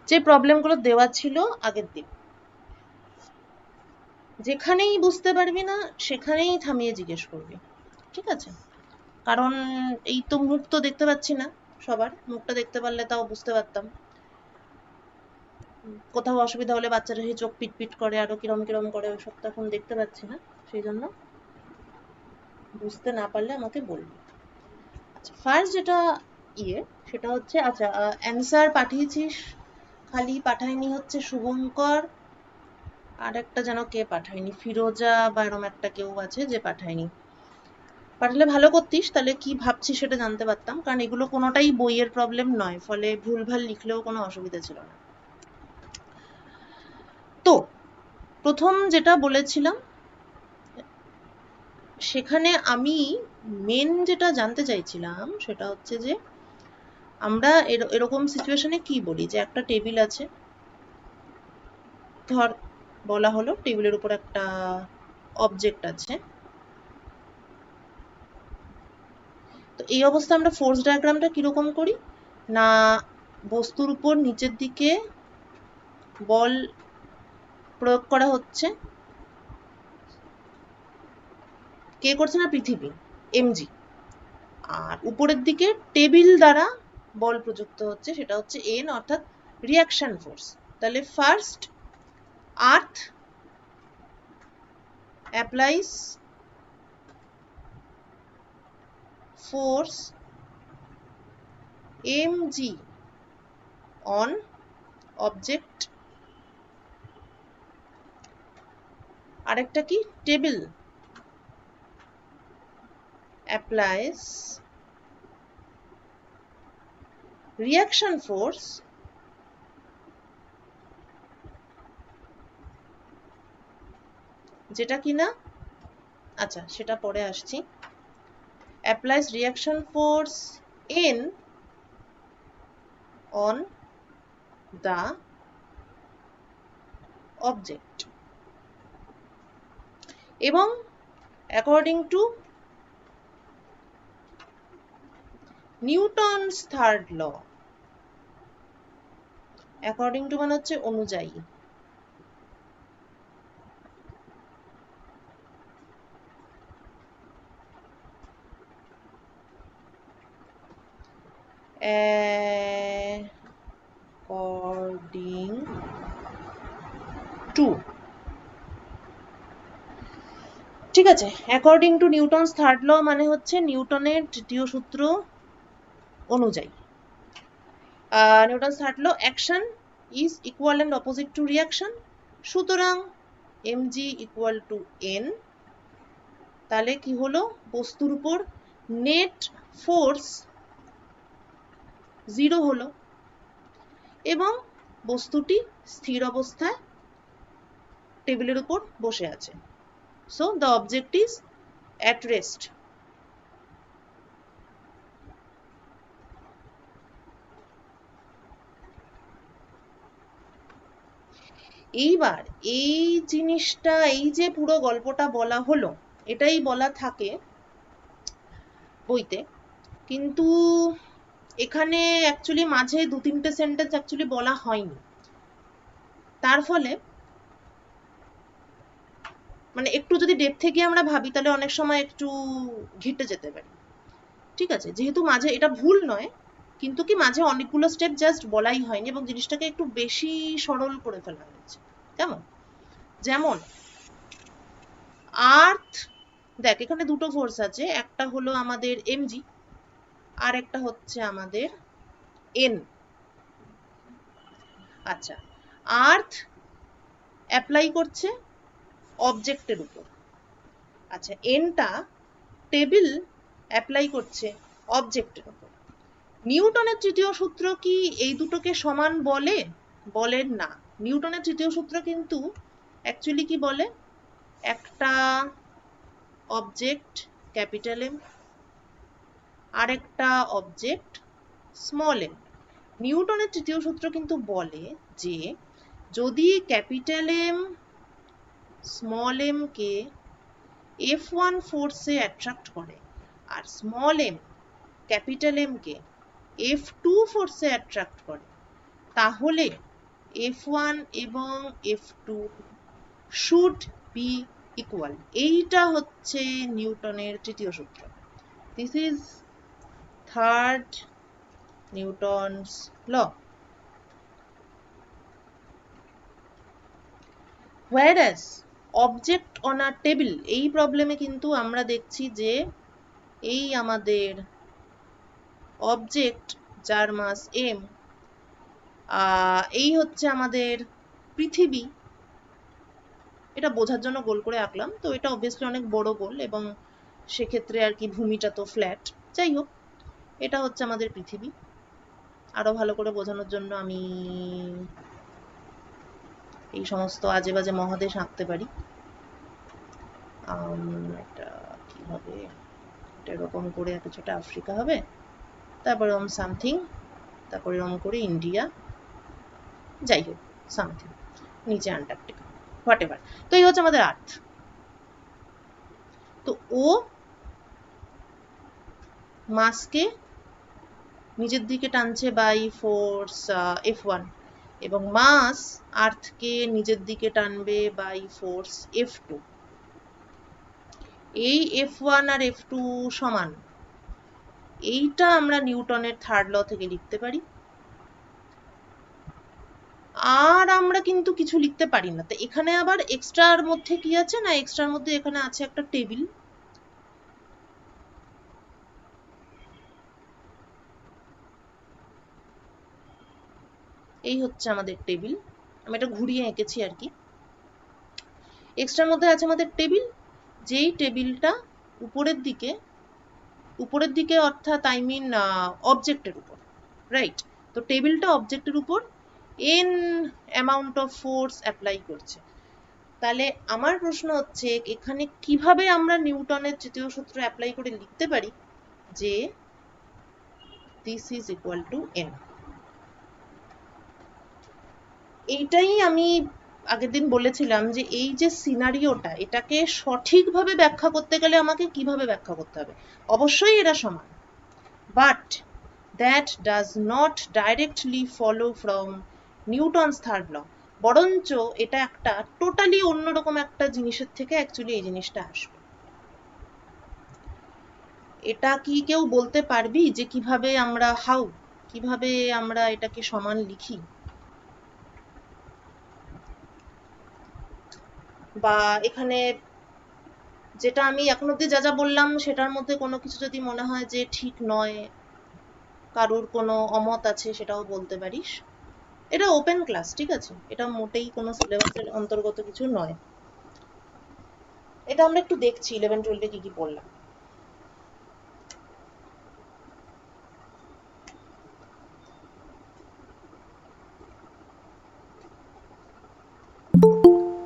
যে প্রবলেমগুলো দেওয়া ছিল আগের দিন, যেখানেই বুঝতে পারবি না সেখানেই থামিয়ে জিজ্ঞেস করবি, ঠিক আছে? কারণ এই তো মুখ তো দেখতে পাচ্ছি না সবার, মুখটা দেখতে পারলে তাও বুঝতে পারতাম। কোথাও অসুবিধা হলে বাচ্চারা সেই চোখ পিটপিট করে, আরো কিরম কিরম করে, ওইসব তো এখন দেখতে পাচ্ছি না, সেই জন্য বুঝতে না পারলে আমাকে বলবি। আচ্ছা, ফার্স্ট যেটা ইয়ে সেটা হচ্ছে, আচ্ছা অ্যান্সার পাঠিয়েছিস, খালি পাঠায়নি হচ্ছে শুভঙ্কর, আর একটা যেন কে পাঠায়নি, ফিরোজা বা এরম একটা কেউ আছে যে পাঠায়নি। পাঠালে ভালো করতিস, তাহলে কি ভাবছিস সেটা জানতে পারতাম, কারণ এগুলো কোনোটাই বইয়ের প্রবলেম নয়, ফলে ভুলভাল লিখলেও কোনো অসুবিধা ছিল না। তো প্রথম যেটা বলেছিলাম, সেখানে আমি মেন যেটা জানতে চাইছিলাম সেটা হচ্ছে যে আমরা এরকম সিচুয়েশনে কি বলি, যে একটা টেবিল আছে, ধর বলা হলো টেবিলের উপর একটা অবজেক্ট আছে, তো এই অবস্থায় আমরা ফোর্স ডায়াগ্রামটা কিরকম করি না, বস্তুর উপর নিচের দিকে বল প্রয়োগ করা হচ্ছে, কে করছে না, পৃথিবী, এমজি, আর উপরের দিকে টেবিল দ্বারা বল প্রযুক্ত হচ্ছে, সেটা হচ্ছে এন, অর্থাৎ রিয়াকশন ফোর্স। তাহলে first earth applies force mg on object, আরেকটা কি, টেবিল applies reaction force যেটা কিনা, আচ্ছা সেটা পরে আসছি, applies reaction force n on the object, এবং according to Newton's third law, according to মানে হচ্ছে অনুযায়ী, according to, ঠিক আছে, according to Newton's third law মানে হচ্ছে নিউটনের তৃতীয় সূত্র অনুযায়ী, Newton's third law, action is equal and opposite to reaction, সুতরাং mg ইকুয়াল টু n, তাহলে কি হলো, বস্তুর উপর নেট ফোর্স 0 হলো এবং বস্তুটি স্থির অবস্থায় টেবিলের উপর বসে আছে, so the object is at rest. এইবার এই জিনিসটা, এই যে পুরো গল্পটা বলা হলো, এটাই বলা থাকে বইতে, কিন্তু এখানে অ্যাকচুয়ালি মাঝে 2-3টে সেন্টেন্স অ্যাকচুয়ালি বলা হয়নি, তার ফলে মানে একটু যদি ডেপথে গিয়ে আমরা ভাবি তাহলে অনেক সময় একটু ঘেটে যেতে পারি, ঠিক আছে? যেহেতু মাঝে, এটা ভুল নয়, কিন্তু কি মাঝে অনেকগুলো স্টেপ জাস্ট বলাই হয়নি এবং জিনিসটাকে একটু বেশি সরল করে ফেলা হয়েছে, কেমন? যেমন আর্থ, দেখ এখানে দুটো ফোর্স আছে, একটা হলো আমাদের mg আর একটা হচ্ছে আমাদের n। আচ্ছা, আর্থ অ্যাপ্লাই করছে অবজেক্টের উপর, আচ্ছা এনটা টেবিল অ্যাপ্লাই করছে অবজেক্টের উপর। নিউটনের তৃতীয় সূত্র কি এই দুটোকে সমান বলে? বলেন না। নিউটনের তৃতীয় সূত্র কিন্তু অ্যাকচুয়ালি কি বলে, একটা অবজেক্ট ক্যাপিটাল এম আর একটা অবজেক্ট স্মল এম। নিউটনের তৃতীয় সূত্র কিন্তু বলে যে যদি ক্যাপিটাল এম স্মল এম কে F1 ফোর্সে অ্যাট্রাক্ট করে আর স্মল এম ক্যাপিটাল এম কে F2 ফোর্সে অ্যাট্রাক্ট করে, তাহলে F1 এবং F2 should be equal. এইটা হচ্ছে নিউটনের তৃতীয় সূত্র। This is third Newton's law. Whereas object on a table, এই প্রবলেমে কিন্তু আমরা দেখছি যে এই আমাদের অবজেক্ট যার মাস m, এই হচ্ছে আমাদের পৃথিবী। এটা বোঝার জন্য গোল করে আঁকলাম, তো এটা অবভিয়াসলি অনেক বড় গোল এবং সেক্ষেত্রে আর কি ভূমিটা তো ফ্ল্যাট। যাই হোক, এটা হচ্ছে আমাদের পৃথিবী। আরো ভালো করে বোঝানোর জন্য আমি এই সমস্ত আজে বাজে মহাদেশ আঁকতে পারি। এটা কি হবে, এটা এরকম করে কিছুটা আফ্রিকা হবে, তারপরে এরকম সামথিং, তারপরে এরকম করে ইন্ডিয়া, যাই হোক সামথিং, নিচে আন্টার্কটিকা, হোয়াট এভার। তো এই হচ্ছে আমাদের আর্থ। তো ও মাসকে নিজের দিকে টানছে বাই ফোর্স F1 এবং মাস আর্থকে নিজের দিকে টানবে বাই ফোর্স F2। এই F1 আর F2 সমান, এইটা আমরা নিউটনের থার্ড ল থেকে লিখতে পারি। আর আমরা কিন্তু কিছু লিখতে পারি না। তো এখানে আবার এক্সট্রার মধ্যে কি আছে না, এক্সট্রার মধ্যে এখানে আছে একটা টেবিল। এই হচ্ছে আমাদের টেবিল, আমি এটা ঘুরিয়ে এঁকেছি আর কি। এক্সট্রার মধ্যে আছে আমাদের টেবিল, যেই টেবিলটা উপরের দিকে অর্থাৎ আই মিন অবজেক্টের উপর, রাইট? তো টেবিলটা অবজেক্টের উপর n amount of force apply করছে। তাহলে আমার প্রশ্ন হচ্ছে এখানে কিভাবে আমরা নিউটনের তৃতীয় সূত্র অ্যাপ্লাই করে লিখতে পারি যে this is equal to n। এইটাই আমি আগের দিন বলেছিলাম যে এই যে সিনারিওটা, এটাকে সঠিকভাবে ব্যাখ্যা করতে গেলে আমাকে কিভাবে ব্যাখ্যা করতে হবে। অবশ্যই এরা সমান, but that does not directly follow from Newton's third law. বরঞ্চ এটা একটা টোটালি অন্যরকম একটা জিনিসের থেকে অ্যাকচুয়ালি এই জিনিসটা আসবে। এটা কি কেউ বলতে পারবি যে কিভাবে আমরা কিভাবে আমরা এটাকে সমান লিখি? বা এখানে যেটা আমি এখন অব্দি যা যা বললাম সেটার মধ্যে কোনো কিছু যদি মনে হয় যে ঠিক নয়, কারোর কোনো অমত আছে, সেটাও বলতে পারিস। এটা ওপেন ক্লাস, ঠিক আছে? এটা মোটেই কোনো সিলেবাসের অন্তর্গত কিছু নয়। এটা আমরা একটু দেখছি 11-12 কি কি পড়লাম।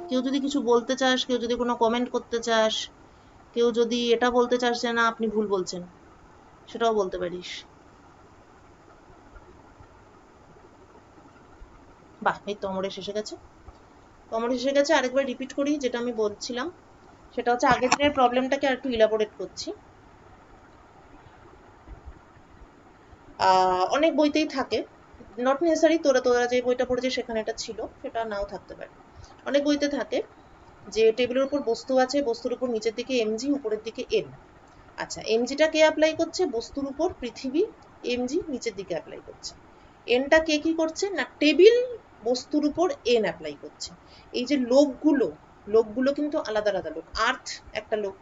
কেউ যদি কিছু বলতে চাস, কেউ যদি কোনো কমেন্ট করতে চাস, কেউ যদি এটা বলতে চাস যে না আপনি ভুল বলছেন, সেটাও বলতে পারিস। বাহ, এই তো অমরেশ এসে গেছে। অমরেশ এসে গেছে। আরেকবার রিপিট করি যেটা আমি বলছিলাম, সেটা হচ্ছে আগের দিনের প্রবলেমটাকে আর একটু ইলাবোরেট করছি। অনেক বইতেই থাকে, নট নেসেসারি তোরা যে বইটা পড়েছিস সেখানে এটা ছিল, সেটা নাও থাকতে পারে। অনেক বইতে থাকে যে টেবিলের উপর বস্তু আছে, বস্তুর উপর নিচের দিকে mg, উপরের দিকে n। আচ্ছা, mgটা কে অ্যাপ্লাই করছে? বস্তুর উপর পৃথিবী, mg নিচের দিকে অ্যাপ্লাই করছে। nটা কে কি করছে না, টেবিল বস্তুর উপর n অ্যাপ্লাই করছে। এই যে লোকগুলো কিন্তু আলাদা আলাদা লোক। আর্থ একটা লোক,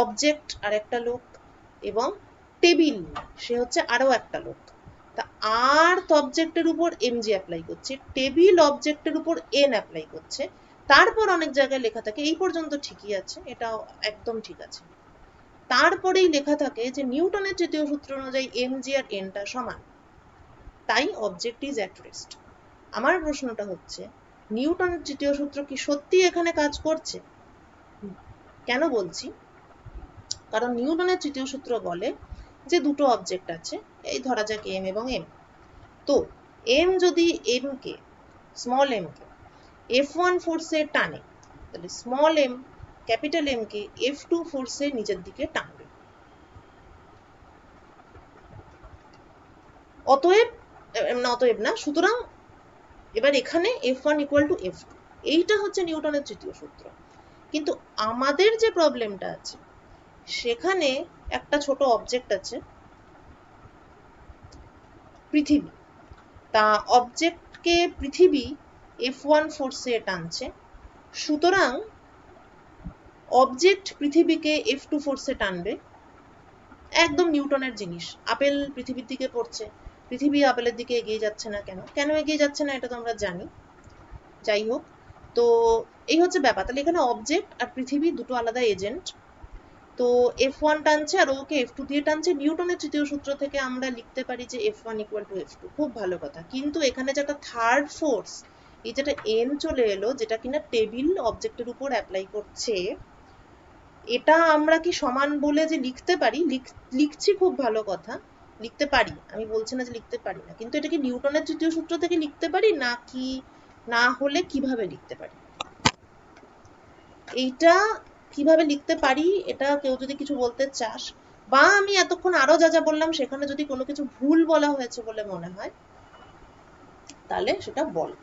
অবজেক্ট আর একটা লোক, এবং টেবিল সে হচ্ছে আরো একটা লোক। তা আর্থ অবজেক্টের উপর mg অ্যাপ্লাই করছে, টেবিল অবজেক্টের উপর n অ্যাপ্লাই করছে। তারপর অনেক জায়গায় লেখা থাকে, এই পর্যন্ত ঠিকই আছে, এটাও একদম ঠিক আছে। তারপরেই লেখা থাকে যে নিউটনের তৃতীয় সূত্র অনুযায়ী mg আর nটা সমান, তাই অবজেক্ট ইজ অ্যাট রেস্ট। আমার প্রশ্নটা হচ্ছে নিউটনের তৃতীয় সূত্র কি সত্যি এখানে কাজ করছে? কেন বলছি? কারণ নিউটনের তৃতীয় সূত্র বলে যে দুটো অবজেক্ট আছে, এই ধরা যাক m এবং m। তো m যদি স্মল m কে F1 ফোর্সে টানে, তাহলে স্মল m ক্যাপিটাল M কে F2 ফোর্সে নিচের দিকে টানবে। অতএব না, সুতরাং এবার এখানে F1 ইকুয়াল টু F2, এইটা হচ্ছে নিউটনের তৃতীয় সূত্র। কিন্তু আমাদের যে প্রবলেমটা আছে সেখানে একটা ছোট অবজেক্ট আছে পৃথিবী, তা অবজেক্টকে পৃথিবী F1 ফোর্সে টানছে, সুতরাং অবজেক্ট পৃথিবীকে F2 ফোর্সে টানবে। একদম নিউটনের জিনিস, আপেল পৃথিবীর দিকে পড়ছে, পৃথিবী আপেলের দিকে এগিয়ে যাচ্ছে না, কেন কেন এগিয়ে যাচ্ছে না এটা তো আমরা জানি। যাই হোক, তো এই হচ্ছে ব্যাপার। তাহলে এখানে অবজেক্ট আর পৃথিবী দুটো আলাদা এজেন্ট, তো F1 টানছে আর ওকে F2 দিয়ে টানছে। নিউটনের তৃতীয় সূত্র থেকে আমরা লিখতে পারি যে F1 ইকুয়াল টু F2, খুব ভালো কথা। কিন্তু এখানে যেটা থার্ড ফোর্স, এই যেটা N চলে এলো, যেটা কিনা টেবিল অবজেক্টের উপর অ্যাপ্লাই করছে, এটা আমরা কি সমান বলে যে লিখতে পারি? লিখছি, খুব ভালো কথা, লিখতে পারি, আমি বলছি না যে লিখতে পারি না, কিন্তু এটা কি নিউটনের তৃতীয় সূত্র থেকে লিখতে পারি নাকি না হলে কিভাবে লিখতে পারি? এইটা কিভাবে লিখতে পারি, এটা কেউ যদি কিছু বলতে চাস, বা আমি এতক্ষণ আরো যা যা বললাম সেখানে যদি কোনো কিছু ভুল বলা হয়েছে বলে মনে হয় তাহলে সেটা বল।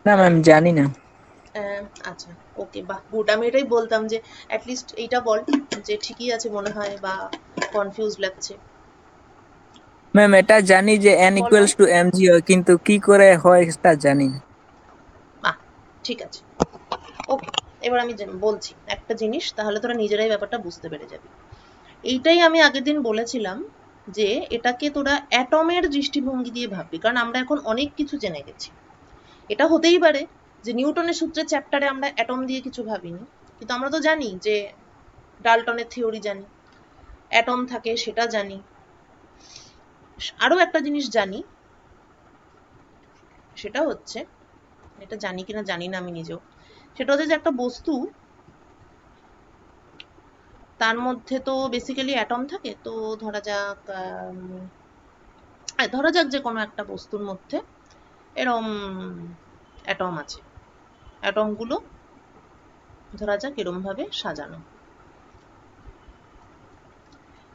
না ম্যাম, জানি না। আচ্ছা, ওকে, বাহ, গুড। আমি এটাই বলতাম যে অ্যাটলিস্ট এইটা বল যে ঠিকই আছে মনে হয় বা কনফিউজ লাগছে। ম্যাম এটা জানি যে n ball ball. Equals to mg হয়, কিন্তু কি করে হয় তা জানি না। বাহ, ঠিক আছে, ওকে। এবার আমি বলছি একটা জিনিস, তাহলে তোরা নিজেরাই ব্যাপারটা বুঝতে পেরে যাবি। এইটাই আমি আগের দিন বলেছিলাম যে এটাকে তোরা অ্যাটমের দৃষ্টিভঙ্গি দিয়ে ভাববি, কারণ আমরা এখন অনেক কিছু জেনে গেছি। এটা হতেই পারে যে নিউটনের সূত্রের চ্যাপ্টারে আমরা অ্যাটম দিয়ে কিছু ভাবিনি, কিন্তু আমরা তো জানি যে ডাল্টনের থিওরি জানি, অ্যাটম থাকে সেটা জানি। আরো একটা জিনিস জানি, সেটা হচ্ছে, এটা জানি কিনা জানি না আমি নিজেও, সেটা হচ্ছে যে একটা বস্তু, তার মধ্যে তো বেসিক্যালি অ্যাটম থাকে। তো ধরা যাক ধরা যাক যে কোনো একটা বস্তুর মধ্যে এরম অ্যাটম আছে, অ্যাটমগুলো ধরা যাক এরম ভাবে সাজানো,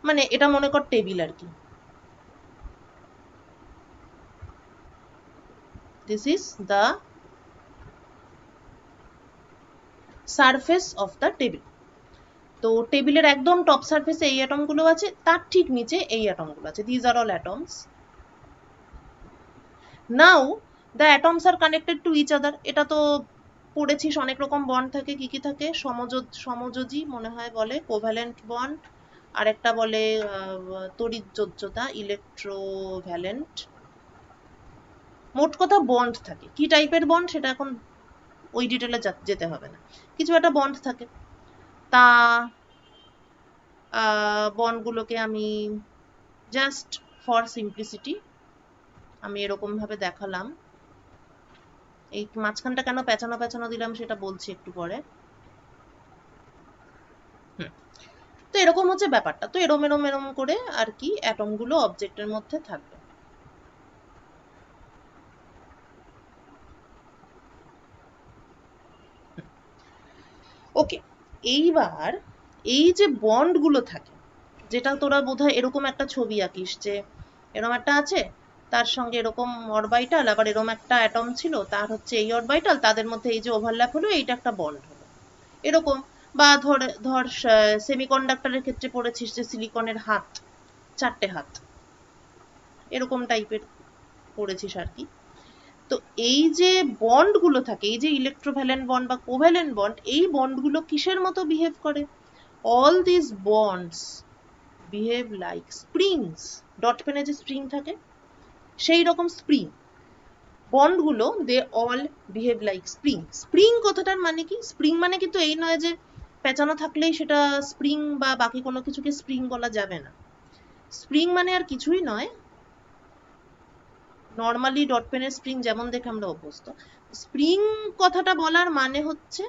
মানে এটা মনে কর টেবিল আর কি। This is the surface of the table. তো টেবিলের একদম টপ সারফেসে এই অ্যাটমগুলো আছে, তার ঠিক নিচে এই অ্যাটমগুলো আছে। These are all atoms. Now the atoms are connected to each other. এটা তো পড়েছিস, অনেক রকম বন্ড থাকে। কি কি থাকে? সমযোজী মনে হয় বলে, কোভ্যালেন্ট বন্ড, আর একটা বলে তড়িৎযোজ্যতা, ইলেকট্রোভ্যালেন্ট। মোট কথা বন্ড থাকে। কি টাইপের বন্ড সেটা এখন ওই ডিটেলে যেতে হবে না, কিছু একটা বন্ড থাকে। তা বন্ডগুলোকে আমি জাস্ট ফর সিম্পলিসিটি আমি এরকম ভাবে দেখালাম। এই মাঝখানটা কেন পেঁচানো পেঁচানো দিলাম সেটা বলছি একটু পরে। তো এরকম হচ্ছে ব্যাপারটা। তো এরম এরম এরম করে আর কি অ্যাটমগুলো অবজেক্টের মধ্যে থাকবে। ওকে, এইবার এই যে বন্ডগুলো থাকে, যেটা তোরা বোধহয় এরকম একটা ছবি আঁকিস যে এরম একটা আছে, তার সঙ্গে এরকম অরবাইটাল, আবার এরম একটা অ্যাটম ছিল, তার হচ্ছে এই অরবাইটাল, তাদের মধ্যে এই যে ওভারল্যাপ হলো, এইটা একটা বন্ড হলো এরকম। বা ধর ধর সেমিকন্ডাক্টরের ক্ষেত্রে পড়েছিস যে সিলিকনের হাত, চারটে হাত, এরকম টাইপের পড়েছিস আর কি। তো এই যে বন্ডগুলো থাকে, এই যে ইলেকট্রোভ্যালেন্ট বন্ড বা কোভ্যালেন্ট বন্ড, এই বন্ডগুলো কিসের মতো বিহেভ করে? All this bonds behave like springs. Dot পেনে যে স্প্রিং থাকে, সেই রকম স্প্রিং বন্ডগুলো, they all behave like spring. Spring কথাটার মানে কি? স্প্রিং মানে কিন্তু এই নয় যে পেঁচানো থাকলেই সেটা স্প্রিং বা বাকি কোনো কিছুকে স্প্রিং বলা যাবে না। স্প্রিং মানে আর কিছুই নয়, নর্মালি ডট পেনের স্প্রিং যেমন দেখে আমরা অভ্যস্ত, স্প্রিং কথাটা বলার মানে হচ্ছে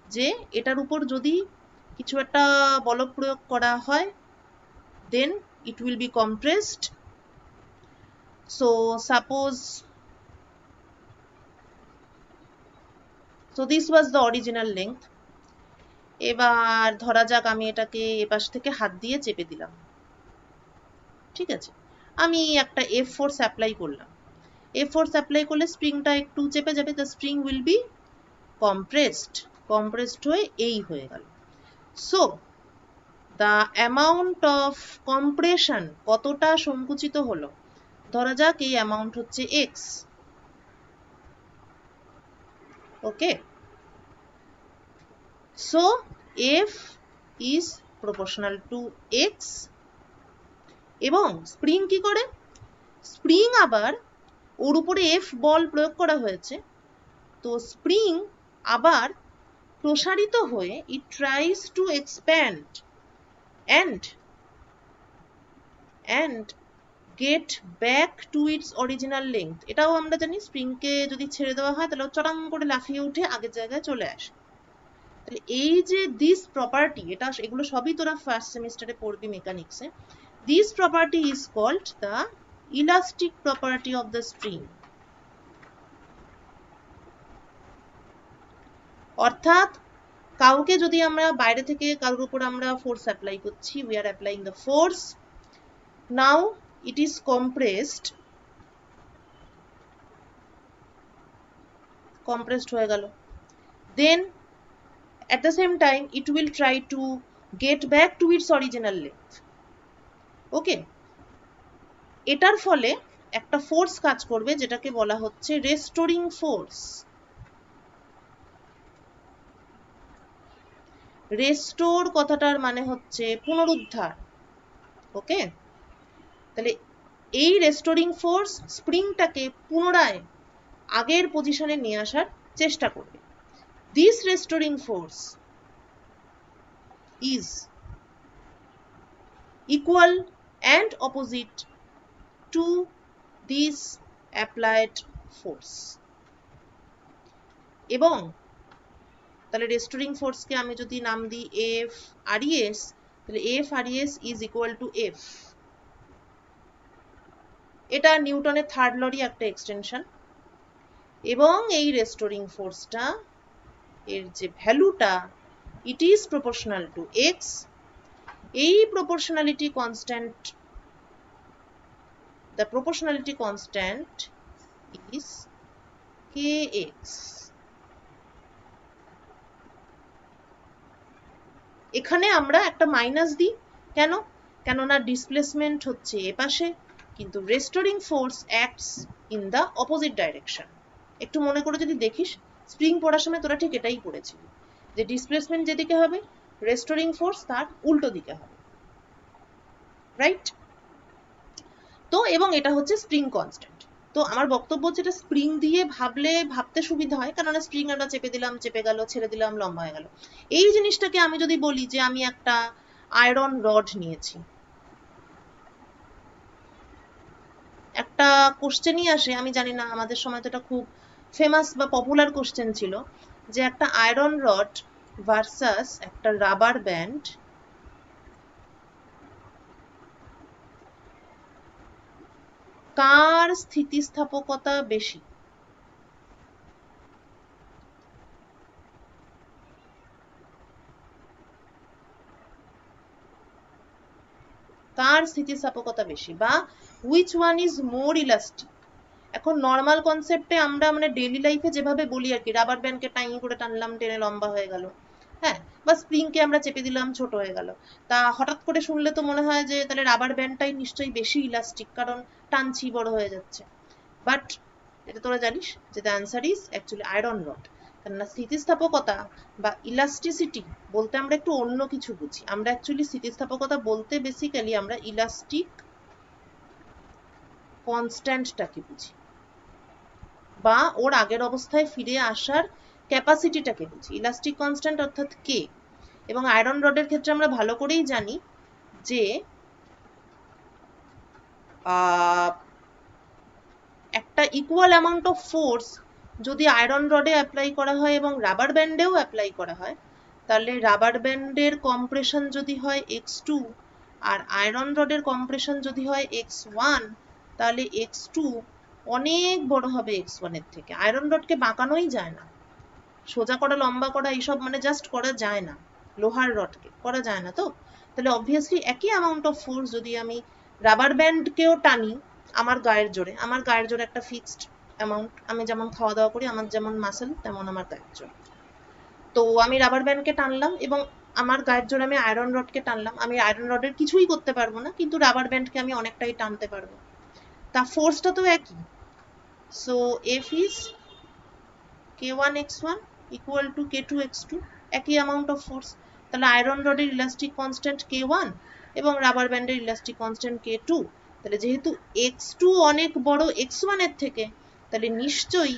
যে এটার উপর যদি কিছু একটা বল প্রয়োগ করা হয়, then it will be compressed. So suppose, so this was the original length. এবার ধরা যাক আমি এটাকে এপাশ থেকে হাত দিয়ে চেপে দিলাম, ঠিক আছে, আমি একটা এফ ফোর্স অ্যাপ্লাই করলাম, এফ ফোর্স অ্যাপ্লাই করলে স্প্রিংটা একটু চেপে যাবে, the spring will be compressed হয়ে এই হয়ে গেল। So the amount of compression, কতটা সংকুচিত হলো, ধরা যাক এই অ্যামাউন্ট হচ্ছে x, okay. So F is proportional to x, এবং স্প্রিং কি করে, স্প্রিং আবার ওর উপরে এফ বল প্রয়োগ করা হয়েছে, তো স্প্রিং আবার প্রসারিত হয়ে it tries to expand and get back to its original length। এটাও আমরা জানি স্প্রিংকে যদি ছেড়ে দেওয়া হয় তাহলে চটাং করে লাফিয়ে উঠে আগের জায়গায় চলে আসে। তাহলে এই যে দিস প্রপার্টি, এটা এগুলো সবই তোরা ফার্স্ট সেমিস্টারে পড়বি মেকানিক্সে, this property is called the elastic property of the spring. অর্থাৎ কাউকে যদি আমরা বাইরে থেকে কারোর উপর আমরা ফোর্স অ্যাপ্লাই করছি, we are applying the force, now it is compressed হয়ে গেল, then at the same time it will try to get back to its original length, okay। এটার ফলে একটা ফোর্স কাজ করবে যেটাকে বলা হচ্ছে রেস্টোরিং ফোর্স। রেস্টোর কথাটার মানে হচ্ছে পুনরুদ্ধার, ওকে। তাহলে এই রেস্টোরিং ফোর্স স্প্রিংটাকে পুনরায় আগের পজিশনে নিয়ে আসার চেষ্টা করবে। This restoring force is equal and opposite to this applied force. এবং তাহলে রেস্টোরিং ফোর্সকে আমি যদি নাম দিই এফ আরইএস, তাহলে F RES is equal two F. এটা নিউটনের থার্ড লরই একটা এক্সটেনশন। এবং এই রেস্টোরিং ফোর্সটা এর যে ভ্যালুটা, it is proportional to x. এই proportionality constant, the proportionality constant is kx। এখানে আমরা একটা মাইনাস দিই, কেন, কেননা ডিসপ্লেসমেন্ট হচ্ছে এ পাশে, কিন্তু restoring force acts in the opposite direction. একটু মনে করে যদি দেখিস, স্প্রিং পড়ার সময় তোরা ঠিক এটাই পড়েছিলি যে ডিসপ্লেসমেন্ট যেদিকে হবে রেস্টোরিং ফোর্স তার উল্টো দিকে হবে, রাইট। তো এবং এটা হচ্ছে স্প্রিং কনস্ট্যান্ট। তো আমার বক্তব্য হচ্ছে এটা স্প্রিং দিয়ে ভাবতে সুবিধা হয়, কারণ স্প্রিং আমরা চেপে দিলাম, চেপে গেল, ছেড়ে দিলাম, লম্বা হয়ে গেল। এই জিনিসটাকে আমি যদি বলি যে আমি একটা আয়রন রড নিয়েছি, একটা কোশ্চেনই আসে, আমি জানি না আমাদের সময় তো এটা খুব ফেমাস বা পপুলার কোশ্চেন ছিল, যে একটা আয়রন রড ভার্সাস একটা রাবার ব্যান্ড, কার স্থিতিস্থাপকতা বেশি? কার স্থিতিস্থাপকতা বেশি, বা which one is more elastic? এখন নর্মাল কনসেপ্টে আমরা মানে ডেইলি লাইফে যেভাবে বলি আর কি, রাবার ব্যান্ডকে টাইং করে টানলাম, টেনে লম্বা হয়ে গেল, হ্যাঁ, বা স্প্রিংকে আমরা চেপে দিলাম, ছোট হয়ে গেল। তা হঠাৎ করে শুনলে তো মনে হয় যে তাহলে রাবার ব্যান্ডটাই নিশ্চয়ই বেশি ইলাস্টিক, কারণ টানছি বড় হয়ে যাচ্ছে। বাট এটা তোরা জানিস যে the answer is actually iron rod. কেননা স্থিতিস্থাপকতা বা ইলাস্টিসিটি বলতে আমরা একটু অন্য কিছু বুঝি। আমরা অ্যাকচুয়ালি স্থিতিস্থাপকতা বলতে বেসিক্যালি আমরা ইলাস্টিক কনস্ট্যান্টটাকে বুঝি, বা ওর আগের অবস্থায় ফিরে আসার ক্যাপাসিটিটাকে বুঝি। ইলাস্টিক কনস্ট্যান্ট অর্থাৎ কে। এবং আয়রন রডের ক্ষেত্রে আমরা ভালো করেই জানি যে একটা ইকুয়াল অ্যামাউন্ট অফ ফোর্স যদি আয়রন রডে অ্যাপ্লাই করা হয় এবং রাবার ব্যান্ডেও অ্যাপ্লাই করা হয়, তাহলে রাবার ব্যান্ডের কম্প্রেশন যদি হয় x2 আর আয়রন রডের কম্প্রেশন যদি হয় x1, তাহলে x2 অনেক বড় হবে x1 এর থেকে। আয়রন রডকে বাঁকানোই যায় না, সোজা করা লম্বা করা এইসব মানে জাস্ট করা যায় না, লোহার রডকে করা যায় না। তো তাহলে অবভিয়াসলি একই অ্যামাউন্ট অফ ফোর্স যদি আমি রাবার ব্যান্ডকেও টানি আমার গায়ের জোরে, আমার গায়ের জোরে একটা ফিক্সড অ্যামাউন্ট, আমি যেমন খাওয়া দাওয়া করি, আমার যেমন মাসেল তেমন আমার গায়ের জোর। তো আমি রাবার ব্যান্ডকে টানলাম এবং আমার গায়ের জোরে আমি আয়রন রডকে টানলাম, আমি আয়রন রডের কিছুই করতে পারবো না, কিন্তু রাবার ব্যান্ডকে আমি অনেকটাই টানতে পারবো। তা ফোর্সটা তো একই। So F is k1x1 equal to k2x2, একই অ্যামাউন্ট অফ ফোর্স। তাহলে আয়রন রডের ইলাস্টিক কনস্ট্যান্ট k1 এবং রাবার ব্যান্ডের ইলাস্টিক কনস্ট্যান্ট k2। তাহলে যেহেতু x2 অনেক বড় x1 এর থেকে, তাহলে নিশ্চয়ই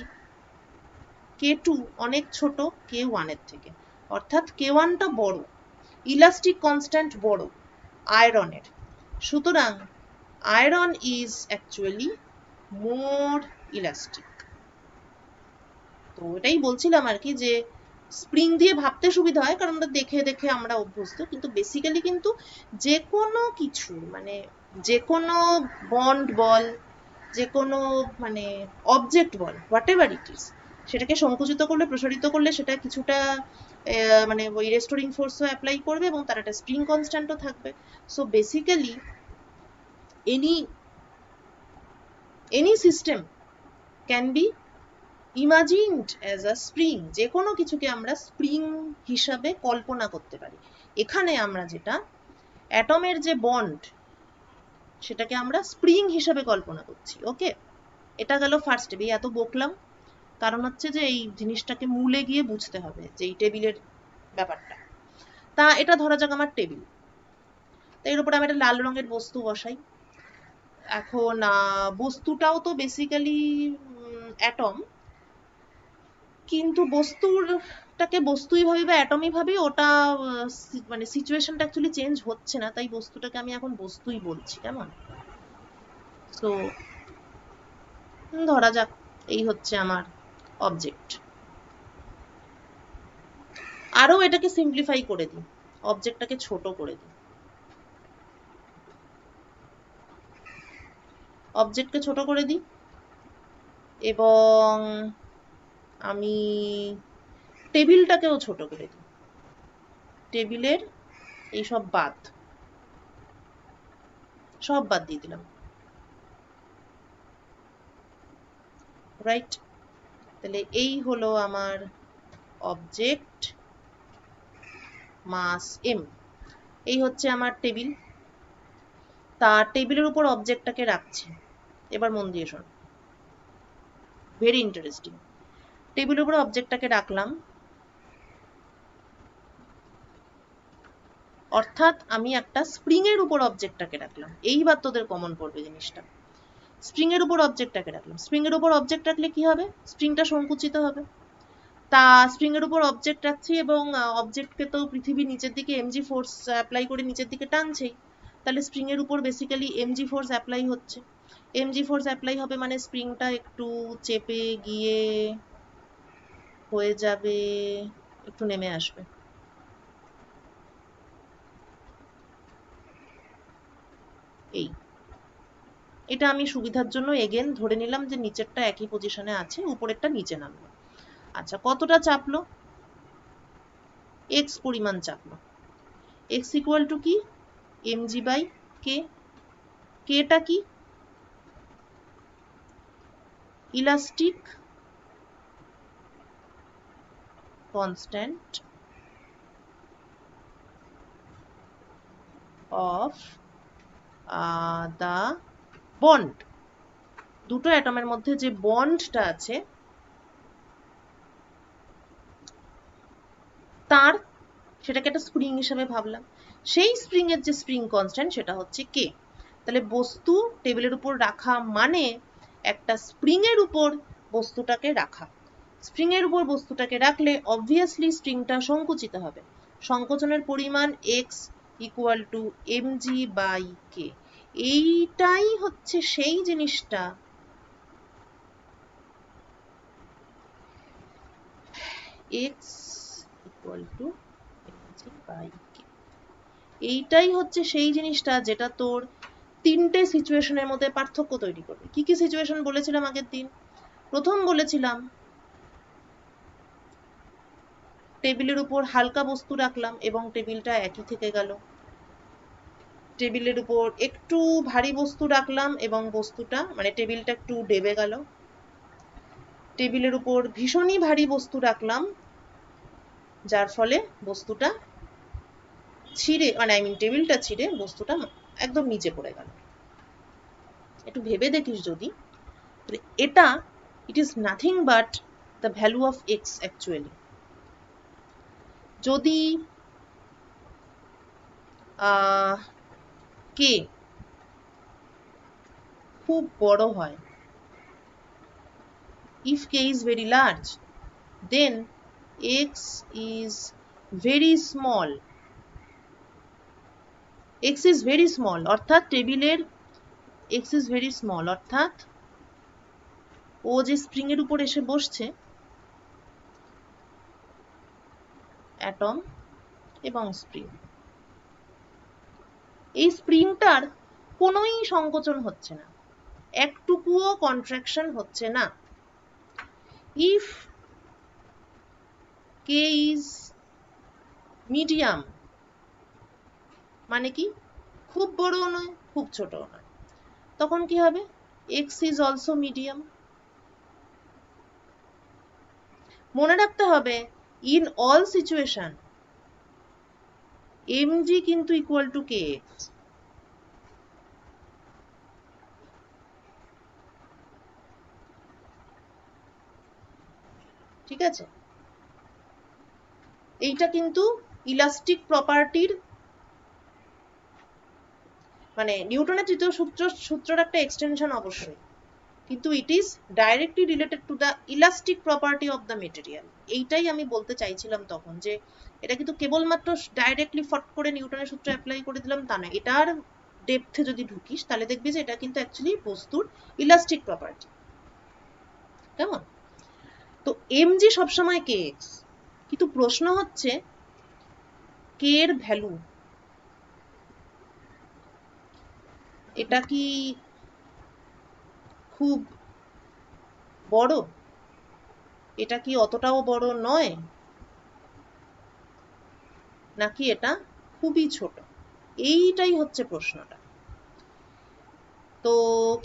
k2 অনেক ছোট k1 এর থেকে, অর্থাৎ k1 টা বড়, ইলাস্টিক কনস্ট্যান্ট বড় আয়রনের। সুতরাং iron is actually more elastic. তো এটাই বলছিলাম আর কি, যে স্প্রিং দিয়ে ভাবতে সুবিধা হয় কারণ ওটা দেখে দেখে আমরা অভ্যস্ত, কিন্তু বেসিক্যালি কিন্তু যে কোনো কিছু মানে যে কোনো বন্ড বল, যে কোনো মানে object ball, what ever it is, সেটাকে সংকুচিত করলে প্রসারিত করলে সেটা কিছুটা মানে ওই রেস্টোরিং ফোর্সও অ্যাপ্লাই করবে এবং তার একটা স্প্রিং কনস্ট্যান্টও থাকবে। So basically any system can be imagined as a spring. যে কোনো কিছুকে আমরা স্প্রিং হিসাবে কল্পনা করতে পারি। এখানে আমরা যেটা অ্যাটমের যে বন্ড, সেটাকে আমরা স্প্রিং হিসাবে কল্পনা করছি। ওকে, এটা গেল ফার্স্ট স্টেপ। এত বকলাম কারণ হচ্ছে যে এই জিনিসটাকে মূলে গিয়ে বুঝতে হবে যে এই টেবিলের ব্যাপারটা। তা এটা ধরা যাক আমার টেবিল, তো এর উপরে আমি একটা লাল রঙের বস্তু বসাই। এখন বস্তুটাও তো বেসিক্যালি অ্যাটম, কিন্তু বস্তুটাকে বস্তুই ভাবি বা অ্যাটমই ভাবি, ওটা মানে সিচুয়েশনটা অ্যাকচুয়ালি চেঞ্জ হচ্ছে না, তাই বস্তুটাকে আমি এখন বস্তুই বলছি, কেমন? সো ধরা যাক এই হচ্ছে আমার অবজেক্ট। আরো এটাকে সিম্পলিফাই করে দিই, অবজেক্টটাকে ছোট করে দিই। অবজেক্টকে ছোট করে দিই এবং আমি টেবিলটাকেও ছোট করে দিই। টেবিলের এই সব বাদ দিয়ে দিলাম, রাইট? তাহলে এই হলো আমার অবজেক্ট মাস m, এই হচ্ছে আমার টেবিল। তার টেবিলের উপর অবজেক্টটাকে রাখছি। এবার মন দিয়ে শোন, ভেরি ইন্টারেস্টিং। টেবিলের উপর অবজেক্টটাকে রাখলাম, অর্থাৎ আমি একটা স্প্রিং এর উপর অবজেক্টটাকে রাখলাম। এইবার তোদের কমন পড়বে জিনিসটা। স্প্রিং এর উপর অবজেক্টটাকে রাখলাম, স্প্রিং এর উপর অবজেক্ট রাখলে কি হবে? স্প্রিংটা সংকুচিত হবে। তা স্প্রিং এর উপর অবজেক্ট রাখছি এবং অবজেক্টকে তো পৃথিবী নিচের দিকে এমজি ফোর্স অ্যাপ্লাই করে নিচের দিকে টানছেই, তাহলে স্প্রিং এর উপর বেসিক্যালি এমজি ফোর্স অ্যাপ্লাই হচ্ছে। এমজি ফোর্স অ্যাপ্লাই হবে মানে স্প্রিংটা একটু চেপে গিয়ে হয়ে যাবে, একটু নেমে আসবে। এই এটা আমি সুবিধার জন্য এগেন ধরে নিলাম যে নিচেরটা একই পজিশনে আছে, উপরেরটা নিচে নামলো। আচ্ছা, কতটা চাপলো? এক্স পরিমাণ চাপলো। এক্স ইকুয়াল টু কি? MG by K. কেটা কি? Elastic constant of the bond. দুটো অ্যাটমের মধ্যে যে বন্ডটা আছে তার, সেটাকে একটা স্প্রিং হিসেবে ভাবলাম। সেই স্প্রিং এর যে স্প্রিং কনস্ট্যান্ট সেটা হচ্ছে কে। তাহলে বস্তু টেবিলের উপর রাখা মানে একটা স্প্রিং এর উপর বস্তুটাকে রাখা। স্প্রিং এর উপর বস্তুটাকে রাখলে অবভিয়াসলি স্প্রিংটা সংকুচিত হবে। সংকোচনের পরিমাণ x equal to mg by k. এইটাই হচ্ছে সেই জিনিসটা x equal to mg by k. এইটাই হচ্ছে সেই জিনিসটা যেটা তোর তিনটে সিচুয়েশনের মধ্যে পার্থক্য তৈরি করবে। কি কি সিচুয়েশন বলেছিলাম আগের দিন? প্রথম বলেছিলাম টেবিলের উপর হালকা বস্তু রাখলাম এবং টেবিলটা একই থেকে গেল। টেবিলের উপর একটু ভারী বস্তু রাখলাম এবং বস্তুটা মানে টেবিলটা একটু ডেবে গেল। টেবিলের উপর ভীষণই ভারী বস্তু রাখলাম, যার ফলে বস্তুটা ছিঁড়ে মানে টেবিলটা ছিঁড়ে বস্তুটা একদম নিচে পড়ে গেল। একটু ভেবে দেখিস যদি, এটা it is nothing but the value of x actually. যদি কে খুব বড় হয়, if k is very large, then x is very small. x is very small অর্থাৎ টেবিলের x is very small অর্থাৎ ও যে স্প্রিং এর উপর এসে বসছে অ্যাটম এবং স্প্রিং, এই স্প্রিংটার কোনোই সংকোচন হচ্ছে না, একটুকুও কন্ট্রাকশন হচ্ছে না। ইফ কে ইজ মিডিয়াম, মানে কি খুব বড়ও নয় খুব ছোটও নয়, তখন কি হবে? X is also medium. মনে রাখতে হবে ইন অল সিচুয়েশন mg কিন্তু ইকুয়াল টু kx। ঠিক আছে, এইটা কিন্তু ইলাস্টিক প্রপার্টির মানে নিউটনের তৃতীয় সূত্রের একটা এক্সটেনশন অবশ্যই, কিন্তু it is directly related to the elastic property of the material. এইটাই আমি বলতে চাইছিলাম তখন, যে এটা কিন্তু কেবলমাত্র ডাইরেক্টলি ফট করে নিউটনের সূত্র অ্যাপ্লাই করে দিলাম তা না, এটার ডেপথে যদি ঢুকিস তাহলে দেখবি যে এটা কিন্তু অ্যাকচুয়ালি বস্তুর ইলাস্টিক প্রপার্টি। কেমন? তো mg সবসময় kx, কিন্তু প্রশ্ন হচ্ছে কে এর ভ্যালু এটা কি খুব বড়, এটা কি অতটাও বড় নয়, নাকি এটা খুবই ছোট? এইটাই হচ্ছে প্রশ্নটা। তো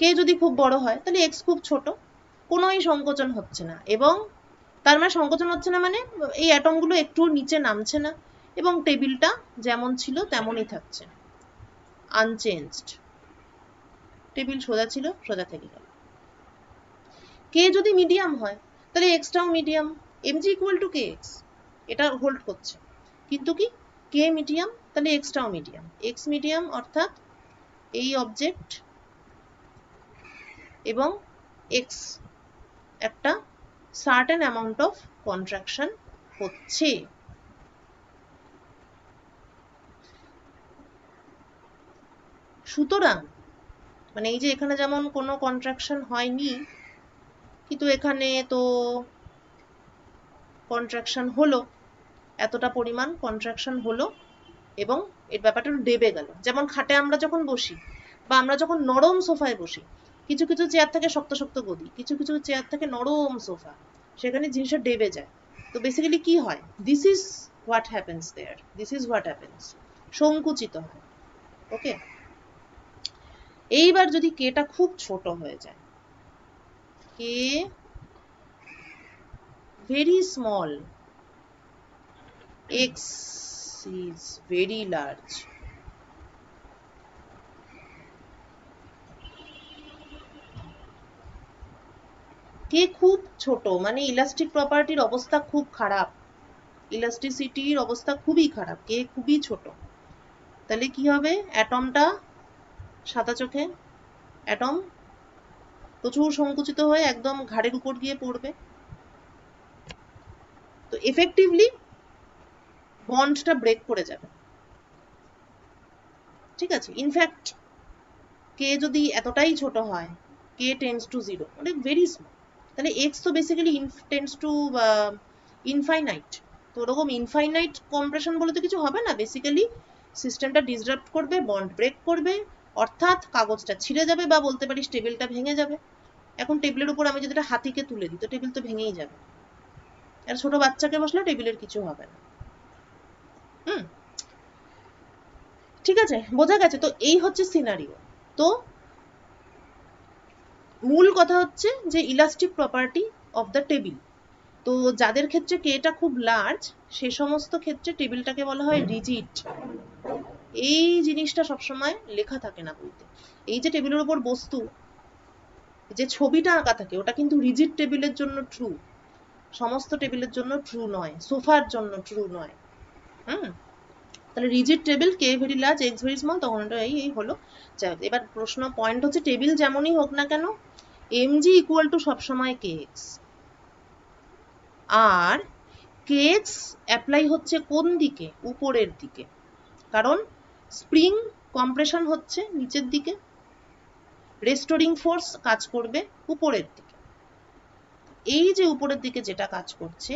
কে যদি খুব বড় হয় তাহলে এক্স খুব ছোট, কোনোই সংকোচন হচ্ছে না, এবং তার মানে সংকোচন হচ্ছে না মানে এই অ্যাটমগুলো একটু নিচে নামছে না এবং টেবিলটা যেমন ছিল তেমনই থাকছে, আনচেঞ্জড। টেবিল সোজা ছিল, সোজা থেকে গেল। কে যদি মিডিয়াম হয় তাহলে এক্সটাও medium, mg equal to k x, এটা হোল্ড করছে। কিন্তু কি কে মিডিয়াম তাহলে এক্সটাও মিডিয়াম, এক্স মিডিয়াম অর্থাৎ এই অবজেক্ট এবং এক্স একটা সার্টেন অ্যামাউন্ট অফ কন্ট্রাকশন হচ্ছে। সুতরাং মানে এই যে এখানে যেমন কোনো কন্ট্রাকশন হয়নি, কিন্তু এখানে তো কন্ট্রাকশন হলো, এতটা পরিমাণ কন্ট্রাকশন হলো এবং এর ব্যাপারটা ডেবে গেল। যেমন খাটে আমরা যখন বসি বা আমরা যখন নরম সোফায় বসি, কিছু কিছু চেয়ার থাকে শক্ত শক্ত গদি, কিছু কিছু চেয়ার থাকে নরম সোফা, সেখানে জিনিসটা ডেবে যায়। তো বেসিক্যালি কি হয়, this is what happens there, this is what happens, সংকুচিত হয়। ওকে, এইবার যদি কেটা খুব ছোট হয়ে যায়, k very small, x is very large, k খুব ছোট মানে ইলাস্টিক প্রপার্টির অবস্থা খুব খারাপ, ইলাস্টিসিটির অবস্থা খুবই খারাপ, কে খুবই ছোট, তাহলে কি হবে? অ্যাটমটা সাদা চোখে অ্যাটম প্রচুর সংকুচিত হয়ে একদম ঘাড়ের উপর গিয়ে পড়বে। তো এফেক্টিভলি বন্ডটা ব্রেক করে যাবে। ঠিক আছে, ইনফ্যাক্ট কে যদি এতটাই ছোট হয়, কে টেন্ডস টু জিরো মানে ভেরি স্মল, তাহলে এক্স তো বেসিক্যালি টেন্ডস টু ইনফাইনাইট। তো ওরকম ইনফাইনাইট কম্প্রেশন বলে তো কিছু হবে না, বেসিক্যালি সিস্টেমটা ডিসরাপ্ট করবে, বন্ড ব্রেক করবে, অর্থাৎ কাগজটা ছিঁড়ে যাবে বা বলতে পারিস টেবিলটা ভেঙে যাবে। এখন টেবিলের উপর আমি যদি একটা হাতিকে তুলে দিই তো টেবিল তো ভেঙেই যাবে, আর ছোট বাচ্চাকে বসলে টেবিলের কিছু হবে না। ঠিক আছে, বোঝা গেছে? তো এই হচ্ছে সিনারিও। তো মূল কথা হচ্ছে যে elastic property of the table. তো যাদের ক্ষেত্রে কেটা খুব লার্জ সে সমস্ত ক্ষেত্রে টেবিলটাকে বলা হয় রিজিড। এই জিনিসটা সবসময় লেখা থাকে না বইতে। এই যে টেবিলের উপর বস্তু, যে ছবিটা আঁকা থাকে ওটা কিন্তু রিজিড টেবিলের জন্য ট্রু, সমস্ত টেবিলের জন্য ট্রু নয়, সোফার জন্য ট্রু নয়। তাহলে rigid table k very large x very small, তখন এটা এই হলো। এবার প্রশ্ন পয়েন্ট হচ্ছে টেবিল যেমনই হোক না কেন mg ইকুয়াল টু সবসময় kx, আর kx অ্যাপ্লাই হচ্ছে কোন দিকে? উপরের দিকে, কারণ স্প্রিং কম্প্রেশন হচ্ছে নিচের দিকে, রেস্টোরিং ফোর্স কাজ করবে উপরের দিকে। এই যে উপরের দিকে যেটা কাজ করছে,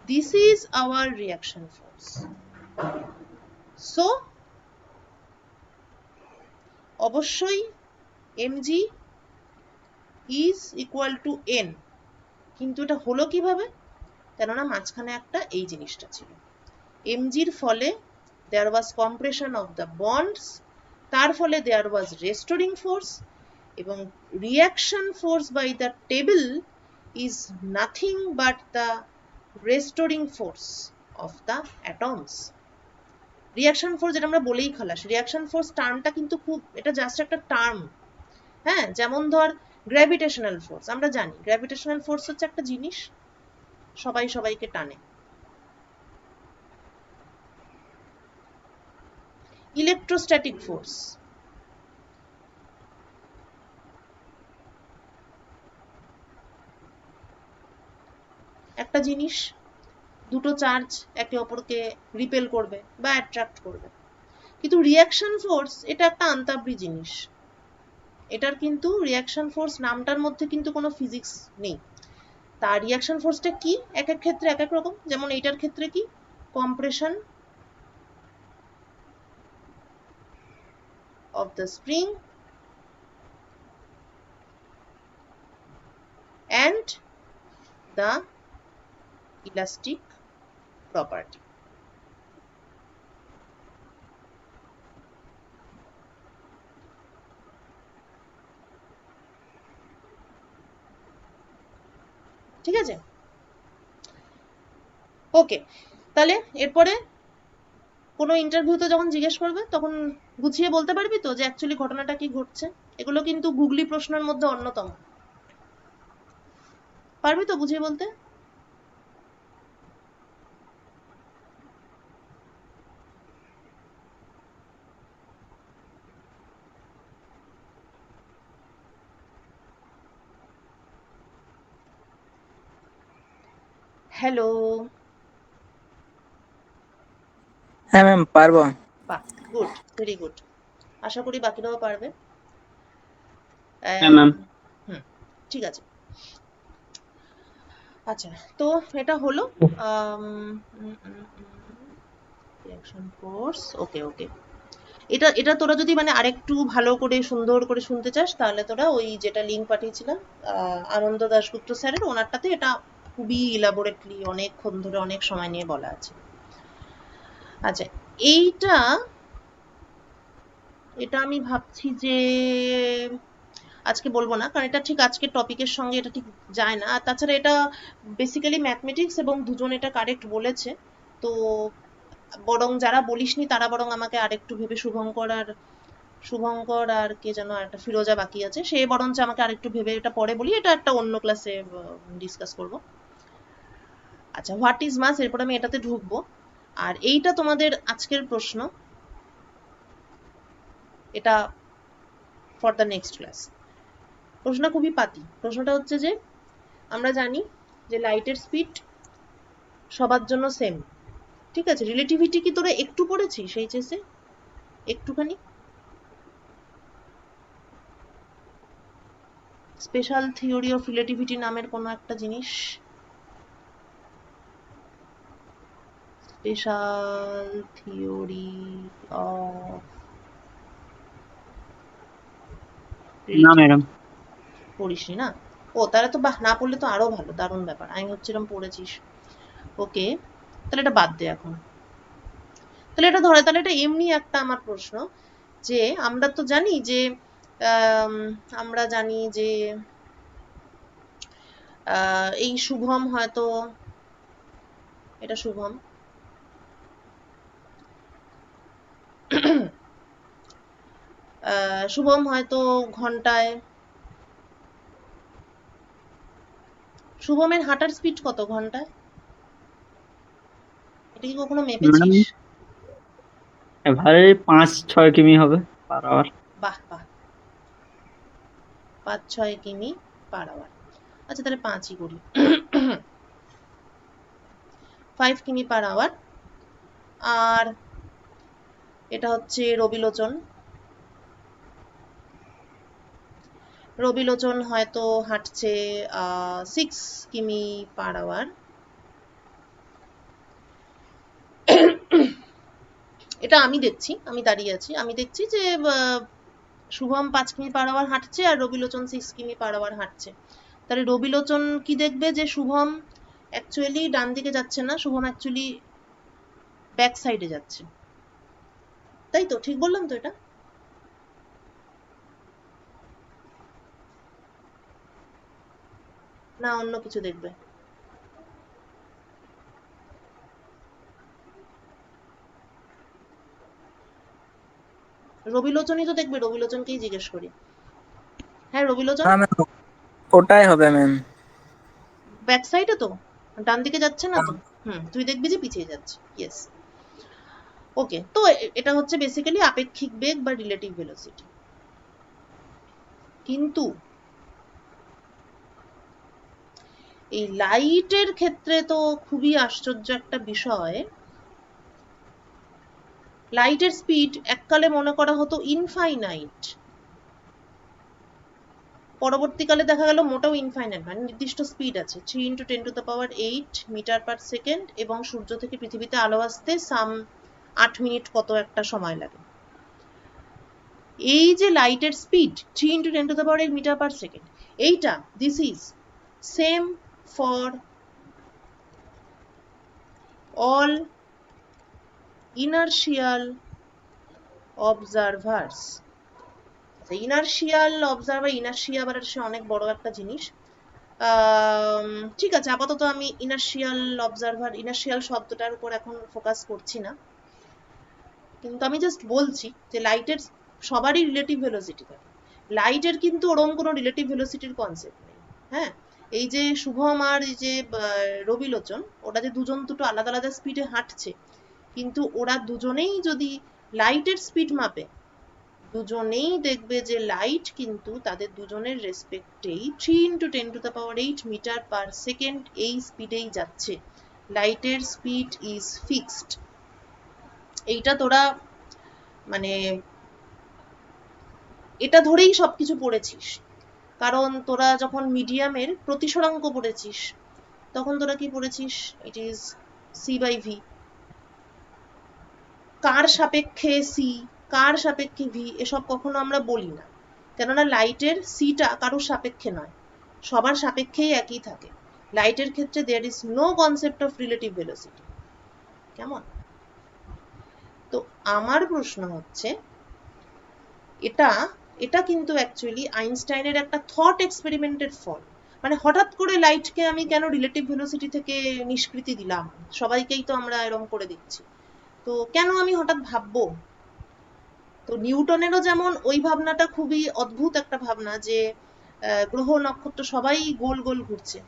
this is our reaction force. So অবশ্যই mg is equal to n, কিন্তু এটা হলো কিভাবে? কেননা মাঝখানে একটা এই জিনিসটা ছিল, mgর ফলে there was compression of the bonds, তার ফলে there was restoring force, এবং reaction force by the table is nothing but the restoring force of the atoms. Reaction force যেটা আমরা বলেই খালাস, রিয়াকশন ফোর্স টার্মটা কিন্তু খুব, এটা জাস্ট একটা টার্ম। হ্যাঁ, যেমন ধর গ্র্যাভিটেশনাল ফোর্স, আমরা জানি গ্র্যাভিটেশনাল ফোর্স হচ্ছে একটা জিনিস সবাই সবাইকে টানে। ইলেকট্রোস্ট্যাটিক ফোর্স, একটা জিনিস দুটো চার্জ একে অপরকে রিপেল করবে বা অ্যাট্রাক্ট করবে। কিন্তু রিয়াকশন ফোর্স এটা একটা আন্তাবৃ জিনিস, এটার কিন্তু রিয়াকশন ফোর্স নামটার মধ্যে কিন্তু কোনো ফিজিক্স নেই। তার রিয়াকশন ফোর্সটা কি এক এক ক্ষেত্রে এক এক রকম, যেমন এইটার ক্ষেত্রে কি compression of the spring and the elastic property. ঠিক আছে, ওকে। তাহলে এরপরে কোনো ইন্টারভিউতে যখন জিজ্ঞেস করবে তখন গুছিয়ে বলতে পারবি তো যে অ্যাকচুয়ালি ঘটনাটা কি ঘটছে? এগুলো কিন্তু গুগলি প্রশ্নের মধ্যে অন্যতম, পারবি তো বুঝিয়ে বলতে? হ্যালো, হ্যাঁ ম্যাম পারবো। বাহ, গুড, ভেরি গুড। আশা করি বাকিরাও পারবে। হ্যাঁ ম্যাম। হুম, ঠিক আছে। আচ্ছা, তো এটা হলো রিঅ্যাকশন ফোর্স। ওকে ওকে, এটা এটা তোরা যদি মানে আরেকটু ভালো করে সুন্দর করে শুনতে চাস তাহলে তোরা ওই যেটা লিঙ্ক পাঠিয়েছিলাম আনন্দ দাশগুপ্ত স্যারের, ওনারটাতে এটা খুবই ইলাবোরেটলি অনেকক্ষণ ধরে অনেক সময় নিয়ে বলা আছে। আচ্ছা, এইটা এটা আমি ভাবছি যে আজকে বলবো না, কারণ এটা ঠিক আজকের টপিকের সঙ্গে এটা ঠিক যায় না। আর তাছাড়া এটা বেসিক্যালি ম্যাথমেটিক্স এবং দুজন এটা কারেক্ট বলেছে। তো বরং যারা বলিসনি তারা বরং আমাকে আরেকটু ভেবে শুভঙ্কর আর কে যেন একটা ফিরোজা বাকি আছে, সে বরঞ্চ আমাকে আরেকটু ভেবে এটা পরে বলি, এটা একটা অন্য ক্লাসে ডিসকাস করব। আচ্ছা, হোয়াট ইজ মাস, এরপর আমি এটাতে ঢুকবো। আর এইটা তোমাদের আজকের প্রশ্ন, এটা ফর দ্য নেক্সট ক্লাস। প্রশ্নটা খুবই পাতি। প্রশ্নটা হচ্ছে যে আমরা জানি যে লাইটের স্পিড সবার জন্য সেম, ঠিক আছে? রিলেটিভিটি কি তোরা একটু পড়েছিস এইচএসে? একটুখানি স্পেশাল থিওরি অফ রিলেটিভিটি নামের কোনো একটা জিনিস? স্পেশাল থিওরি অফ না ম্যাডাম। পড়িসনি না? ও তাহলে তো বাহ, না পড়লে তো আরো ভালো, দারুণ ব্যাপার, আমি ভাবছিলাম পড়েছিস। ওকে, তাহলে এটা বাদ দে এখন। তাহলে এটা ধরে, তাহলে এটা এমনি একটা আমার প্রশ্ন, যে আমরা তো জানি যে আম, আমরা জানি যে এই শুভম হয়তো, এটা শুভম, শুভম হয়তো ঘন্টায়, শুভমের হাঁটার স্পিড কত ঘন্টায়? এটা কি কখনো ম্যাডাম মেপেছিস? এভারেজ 5-6 কিমি হবে পার আওয়ার। বাহ বাহ, 5-6 কিমি পার আওয়ার। আচ্ছা তাহলে 5ই করি, 5 কিমি পার আওয়ার। আর এটা হচ্ছে রবিলোচন, রবিলোচন হয়তো হাঁটছে 6 কিমি পার আওয়ার। এটা আমি দেখছি, আমি দাঁড়িয়ে আছি, আমি দেখছি যে শুভম 5 কিমি পার আওয়ার হাঁটছে আর রবিলোচন 6 কিমি পার আওয়ার হাঁটছে। তাহলে রবিলোচন কি দেখবে যে শুভম অ্যাকচুয়ালি ডান দিকে যাচ্ছে না, শুভম অ্যাকচুয়ালি ব্যাক সাইডে যাচ্ছে, তাই তো? ঠিক বললাম তো এটা? না অন্য কিছু দেখবে? রবিলোচনই তো দেখবে, রবিলোচনকেই জিজ্ঞেস করি। হ্যাঁ রবিলোচন হ্যাঁ ম্যাম, ওটাই হবে ম্যাম। ব্যাক সাইডে তো, ডান দিকে যাচ্ছে না তো। তুই দেখবি যে পিছিয়ে যাচ্ছে, ইয়েস। ওকে, তো এটা হচ্ছে বেসিক্যালি আপেক্ষিক বেগ বা রিলেটিভ ভেলোসিটি। কিন্তু এই লাইটের ক্ষেত্রে তো খুবই আশ্চর্য একটা বিষয়, লাইটের স্পিড এককালে মনে করা হতো ইনফাইনাইট, পরবর্তীকালে দেখা গেল মোটেও ইনফাইনাইট, মানে নির্দিষ্ট স্পিড আছে, 3 × 10⁸ মিটার পার সেকেন্ড, এবং সূর্য থেকে পৃথিবীতে আলো আসতে 8 মিনিট কত একটা সময় লাগে। এই যে লাইটের স্পিড 3 × 10⁸ মিটার পার সেকেন্ড, এইটা this is same for all inertial observers. Inertial observer, inertia আবার সে অনেক বড় একটা জিনিস। ঠিক আছে, আপাতত আমি ইনার্শিয়াল অবজারভার, ইনার্শিয়াল শব্দটার উপর এখন ফোকাস করছি না, কিন্তু আমি জাস্ট বলছি যে লাইটের সবারই রিলেটিভ ভেলোসিটি থাকে, লাইটের কিন্তু ওরম কোনো রিলেটিভ ভেলোসিটির কনসেপ্ট নেই। হ্যাঁ, এই যে শুভম আর এই যে রবিলোচন, ওরা যে দুজন দুটো আলাদা আলাদা স্পিডে হাঁটছে, কিন্তু ওরা দুজনেই যদি লাইটের স্পিড মাপে, দুজনেই দেখবে যে লাইট কিন্তু তাদের দুজনের রেসপেক্টেই 3 × 10⁸ মিটার পার সেকেন্ড এই স্পিডেই যাচ্ছে। লাইটের স্পিড ইজ ফিক্সড। এইটা তোরা মানে এটা ধরেই সবকিছু পড়েছিস, কারণ তোরা যখন মিডিয়ামের প্রতিসরাঙ্ক পড়েছিস তখন তোরা কি পড়েছিস? ইট ইজ c/v, কার সাপেক্ষে সি, কার সাপেক্ষে ভি, এসব কখনো আমরা বলি না, কেননা লাইটের সিটা কারোর সাপেক্ষে নয়, সবার সাপেক্ষেই একই থাকে। লাইটের ক্ষেত্রে there is no concept of relative velocity. কেমন? তো আমার প্রশ্ন হচ্ছে, এটা এটা কিন্তু অ্যাকচুয়ালি আইনস্টাইনের একটা থট এক্সপেরিমেন্টের ফল। মানে হঠাৎ করে লাইটকে আমি কেন রিলেটিভ ভেলোসিটি থেকে নিষ্কৃতি দিলাম, সবাইকেই তো আমরা এরকম করে দিচ্ছি, তো কেন আমি হঠাৎ ভাববো? তো নিউটনেরও যেমন ওই ভাবনাটা খুবই অদ্ভুত একটা ভাবনা, যে গ্রহ নক্ষত্র সবাই গোল গোল ঘুরছে,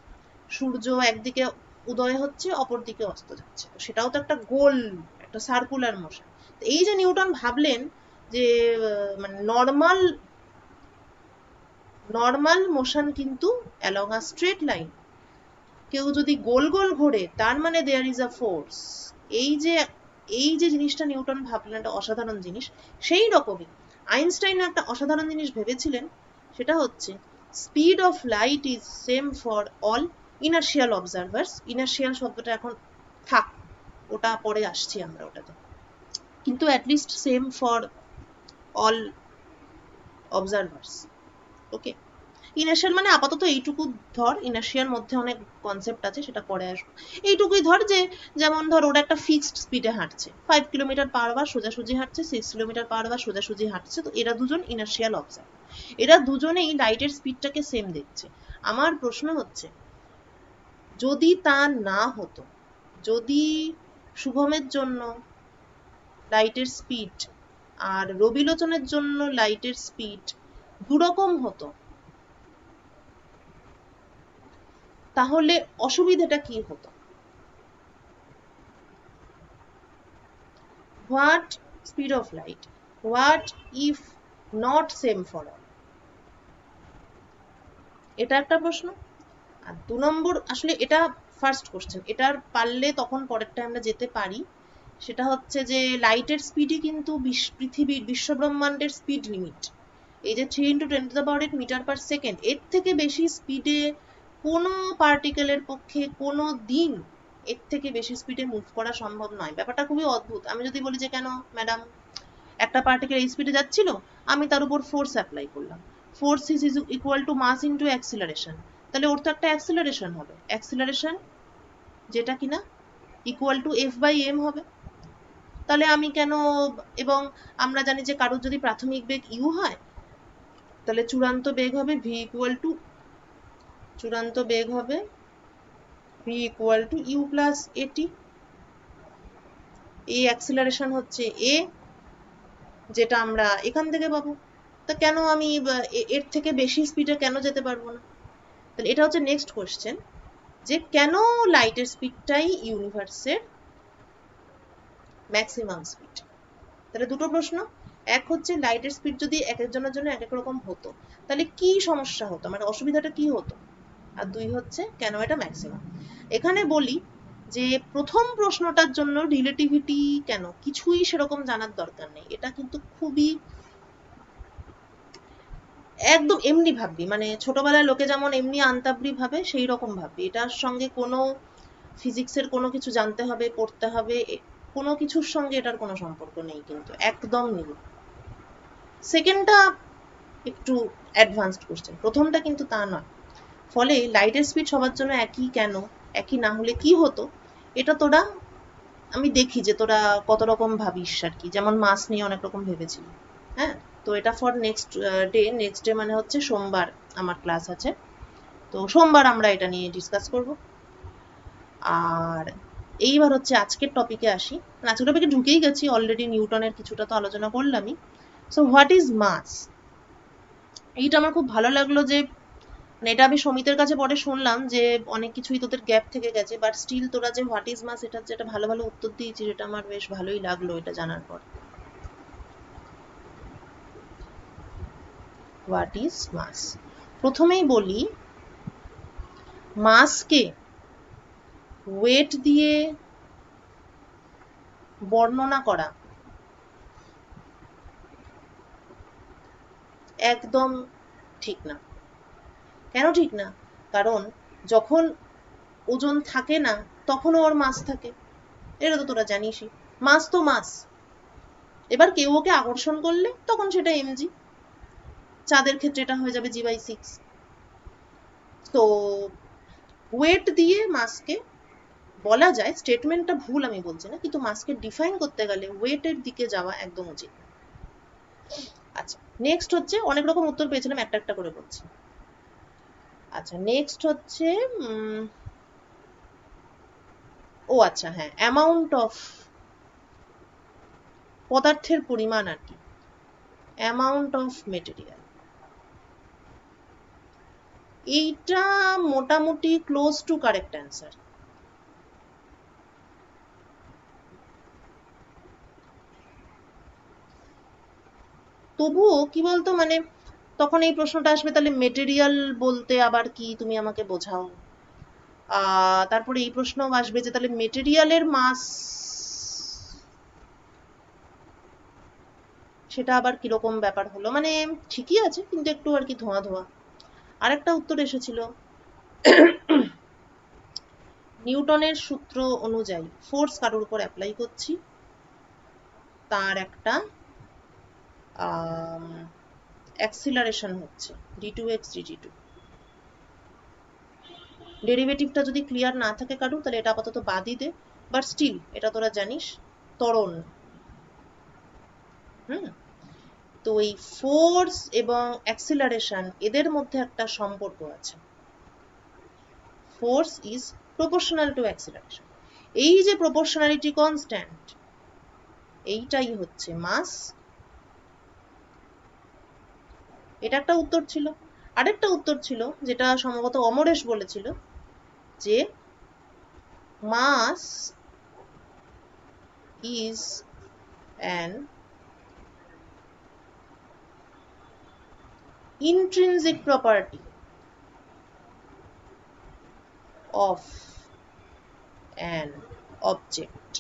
সূর্য একদিকে উদয় হচ্ছে অপর দিকে অস্ত যাচ্ছে, তো সেটাও তো একটা গোল, একটা সার্কুলার মোশন। এই যে নিউটন ভাবলেন যে মানে নর্মাল নর্মাল মোশন কিন্তু অ্যালং আ স্ট্রেট লাইন, কেউ যদি গোল গোল ঘোরে তার মানে দেয়ার ইজ আ ফোর্স। এই যে এই যে জিনিসটা নিউটন ভাবলেন, একটা অসাধারণ জিনিস। সেই রকমই আইনস্টাইন একটা অসাধারণ জিনিস ভেবেছিলেন, সেটা হচ্ছে speed of light is same for all inertial observers. Inertial শব্দটা এখন থাক, ওটা পরে আসছি আমরা ওটাতে, কিন্তু at least same for all observers. Okay, inertial মানে আপাতত এইটুকু ধর, ইনার্শিয়ার মধ্যে অনেক কনসেপ্ট আছে, সেটা পরে আসবো। এইটুকুই ধর যে, যেমন ধর ওরা একটা ফিক্সড স্পিডে হাঁটছে, 5 কিলোমিটার পার আওয়ার সোজাসুজি হাঁটছে, 6 কিলোমিটার পার আওয়ার সোজাসুজি হাঁটছে, তো এরা দুজন ইনার্শিয়াল অবজার্ভ, এরা দুজনেই লাইটের স্পিডটাকে সেম দেখছে। আমার প্রশ্ন হচ্ছে, যদি তা না হতো, যদি শুভমের জন্য লাইটের স্পিড আর রবিলোচনের জন্য লাইটের স্পিড দুরকম হতো, তাহলে অসুবিধাটা কি হতো? What speed of light, what if not same for all? এটা একটা প্রশ্ন। আর 2 নম্বর, আসলে এটা ফার্স্ট কোশ্চেন, এটার পারলে তখন পরেরটা আমরা যেতে পারি। সেটা হচ্ছে যে লাইটের স্পিডই কিন্তু পৃথিবীর বিশ্বব্রহ্মাণ্ডের স্পিড লিমিট। এই যে 3 × 10⁸ মিটার পার সেকেন্ড, এর থেকে বেশি স্পিডে কোনো পার্টিকেলের পক্ষে কোনো দিন এর থেকে বেশি স্পিডে মুভ করা সম্ভব নয়। ব্যাপারটা খুবই অদ্ভুত। আমি যদি বলি যে কেন ম্যাডাম, একটা পার্টিকেল এই স্পিডে যাচ্ছিল, আমি তার উপর ফোর্স অ্যাপ্লাই করলাম, force is equal to mass into acceleration, তাহলে ওর তো একটা অ্যাক্সিলারেশন হবে, অ্যাক্সিলারেশন যেটা কিনা ইকুয়াল টু F/m হবে। তাহলে আমি কেন, এবং আমরা জানি যে কারোর যদি প্রাথমিক বেগ u হয়, তাহলে চূড়ান্ত বেগ হবে v ইকুয়াল টু, চূড়ান্ত বেগ হবে v equal to u plus at। এই অ্যাক্সিলারেশন হচ্ছে a, যেটা আমরা এখান থেকে পাবো। তা কেন আমি এর থেকে বেশি স্পিডে কেন যেতে পারবো না? তাহলে এটা হচ্ছে নেক্সট কোশ্চেন, যে কেন লাইটের স্পিডটাই ইউনিভার্সের ম্যাক্সিমাম স্পিড। তাহলে দুটো প্রশ্ন, এক হচ্ছে লাইটের স্পিড যদি এক একজনের জন্য এক এক রকম হতো, তাহলে কি সমস্যা হতো, মানে অসুবিধাটা কি হতো, আর দুই হচ্ছে কেন এটা ম্যাক্সিমাম। এখানে বলি যে প্রথম প্রশ্নটার জন্য রিলেটিভিটি কেন, কিছুই সেরকম জানার দরকার নেই, এটা কিন্তু খুবই একদম এমনি ভাববি, মানে ছোটবেলায় লোকে যেমন এমনি আন্তাবৃ ভাবে, সেই রকম ভাববি। এটার সঙ্গে কোনো ফিজিক্সের কোনো কিছু জানতে হবে, পড়তে হবে, কোনো কিছুর সঙ্গে এটার কোনো সম্পর্ক নেই, কিন্তু একদম নেই। সেকেন্ডটা একটু অ্যাডভান্সড কোশ্চেন, প্রথমটা কিন্তু তা নয়। ফলে লাইটের স্পিড সবার জন্য একই কেন, একই না হলে কি হতো, এটা তোরা, আমি দেখি যে তোরা কত রকম ভাবিস আর কি, যেমন মাস নিয়ে অনেক রকম ভেবেছিলি। হ্যাঁ, তো এটা for next day, next day মানে হচ্ছে সোমবার আমার ক্লাস আছে, তো সোমবার আমরা এটা নিয়ে ডিসকাস করব। আর এইবার হচ্ছে আজকের টপিকে আসি, আজকের টপিকে ঢুকেই গেছি অলরেডি, নিউটনের কিছুটা তো আলোচনা করলামই। সো হোয়াট ইজ মাস? এইটা আমার খুব ভালো লাগলো যে, মানে এটা আমি সমিতের কাছে পরে শুনলাম যে অনেক কিছুই তোদের গ্যাপ থেকে গেছে, বাট স্টিল তোরা যে হোয়াট ইজ মাস এটা যেটা ভালো ভালো উত্তর দিয়েছিস, এটা আমার বেশ ভালোই লাগলো এটা জানার পর। হোয়াট ইজ মাস, প্রথমেই বলি, মাসকে ওয়েট দিয়ে বর্ণনা করা একদম ঠিক না। কেন ঠিক না? কারণ যখন ওজন থাকে না, তখনও ওর মাস থাকে, এটা তো তোরা জানিসই। মাস তো মাস, এবার কেউ ওকে আকর্ষণ করলে তখন সেটা এমজি, চাঁদের ক্ষেত্রে এটা হয়ে যাবে g/6। তো ওয়েট দিয়ে মাসকে বলা যায়, স্টেটমেন্টটা ভুল আমি বলছি না, কিন্তু মাসকে ডিফাইন করতে গেলে ওয়েটের দিকে যাওয়া একদম উচিত। আচ্ছা, নেক্সট হচ্ছে, অনেক রকম উত্তর পেয়েছিলাম, একটা একটা করে বলছি। আচ্ছা, নেক্সট হচ্ছে ও আচ্ছা হ্যাঁ, অ্যামাউন্ট অফ, পদার্থের পরিমাণ আর কি, অ্যামাউন্ট অফ মেটেরিয়াল, এইটা মোটামুটি ক্লোজ টু কারেক্ট অ্যান্সার। তবুও কি বলতো, মানে তখন এই প্রশ্নটা আসবে, তাহলে মেটেরিয়াল বলতে আবার কি তুমি আমাকে বোঝাও। তারপরে এই প্রশ্ন আসবে যে তাহলে মেটেরিয়ালের মাস সেটা আবার কিরকম ব্যাপার হলো, মানে ঠিকই আছে কিন্তু একটু আর কি ধোঁয়া ধোঁয়া। আরেকটা উত্তর এসেছিল, নিউটনের সূত্র অনুযায়ী ফোর্স কারোর উপর অ্যাপ্লাই করছি, তার একটা অ্যাক্সিলারেশন হচ্ছে d2x dt2। ডেরিভেটিভটা যদি ক্লিয়ার না থাকে কারুর, তাহলে এটা আপাতত বাদই দে, বাট স্টিল এটা তোরা জানিস ত্বরণ। তো এই ফোর্স এবং অ্যাক্সিলারেশন এদের মধ্যে একটা সম্পর্ক আছে। Force is proportional two acceleration. এই যে প্রপোর্শনালিটি কনস্ট্যান্ট, এইটাই হচ্ছে মাস। এটা একটা উত্তর ছিল। আরেকটা উত্তর ছিল যেটা সম্ভবত অমরেশ বলেছিল, যে mass is an intrinsic property of an object।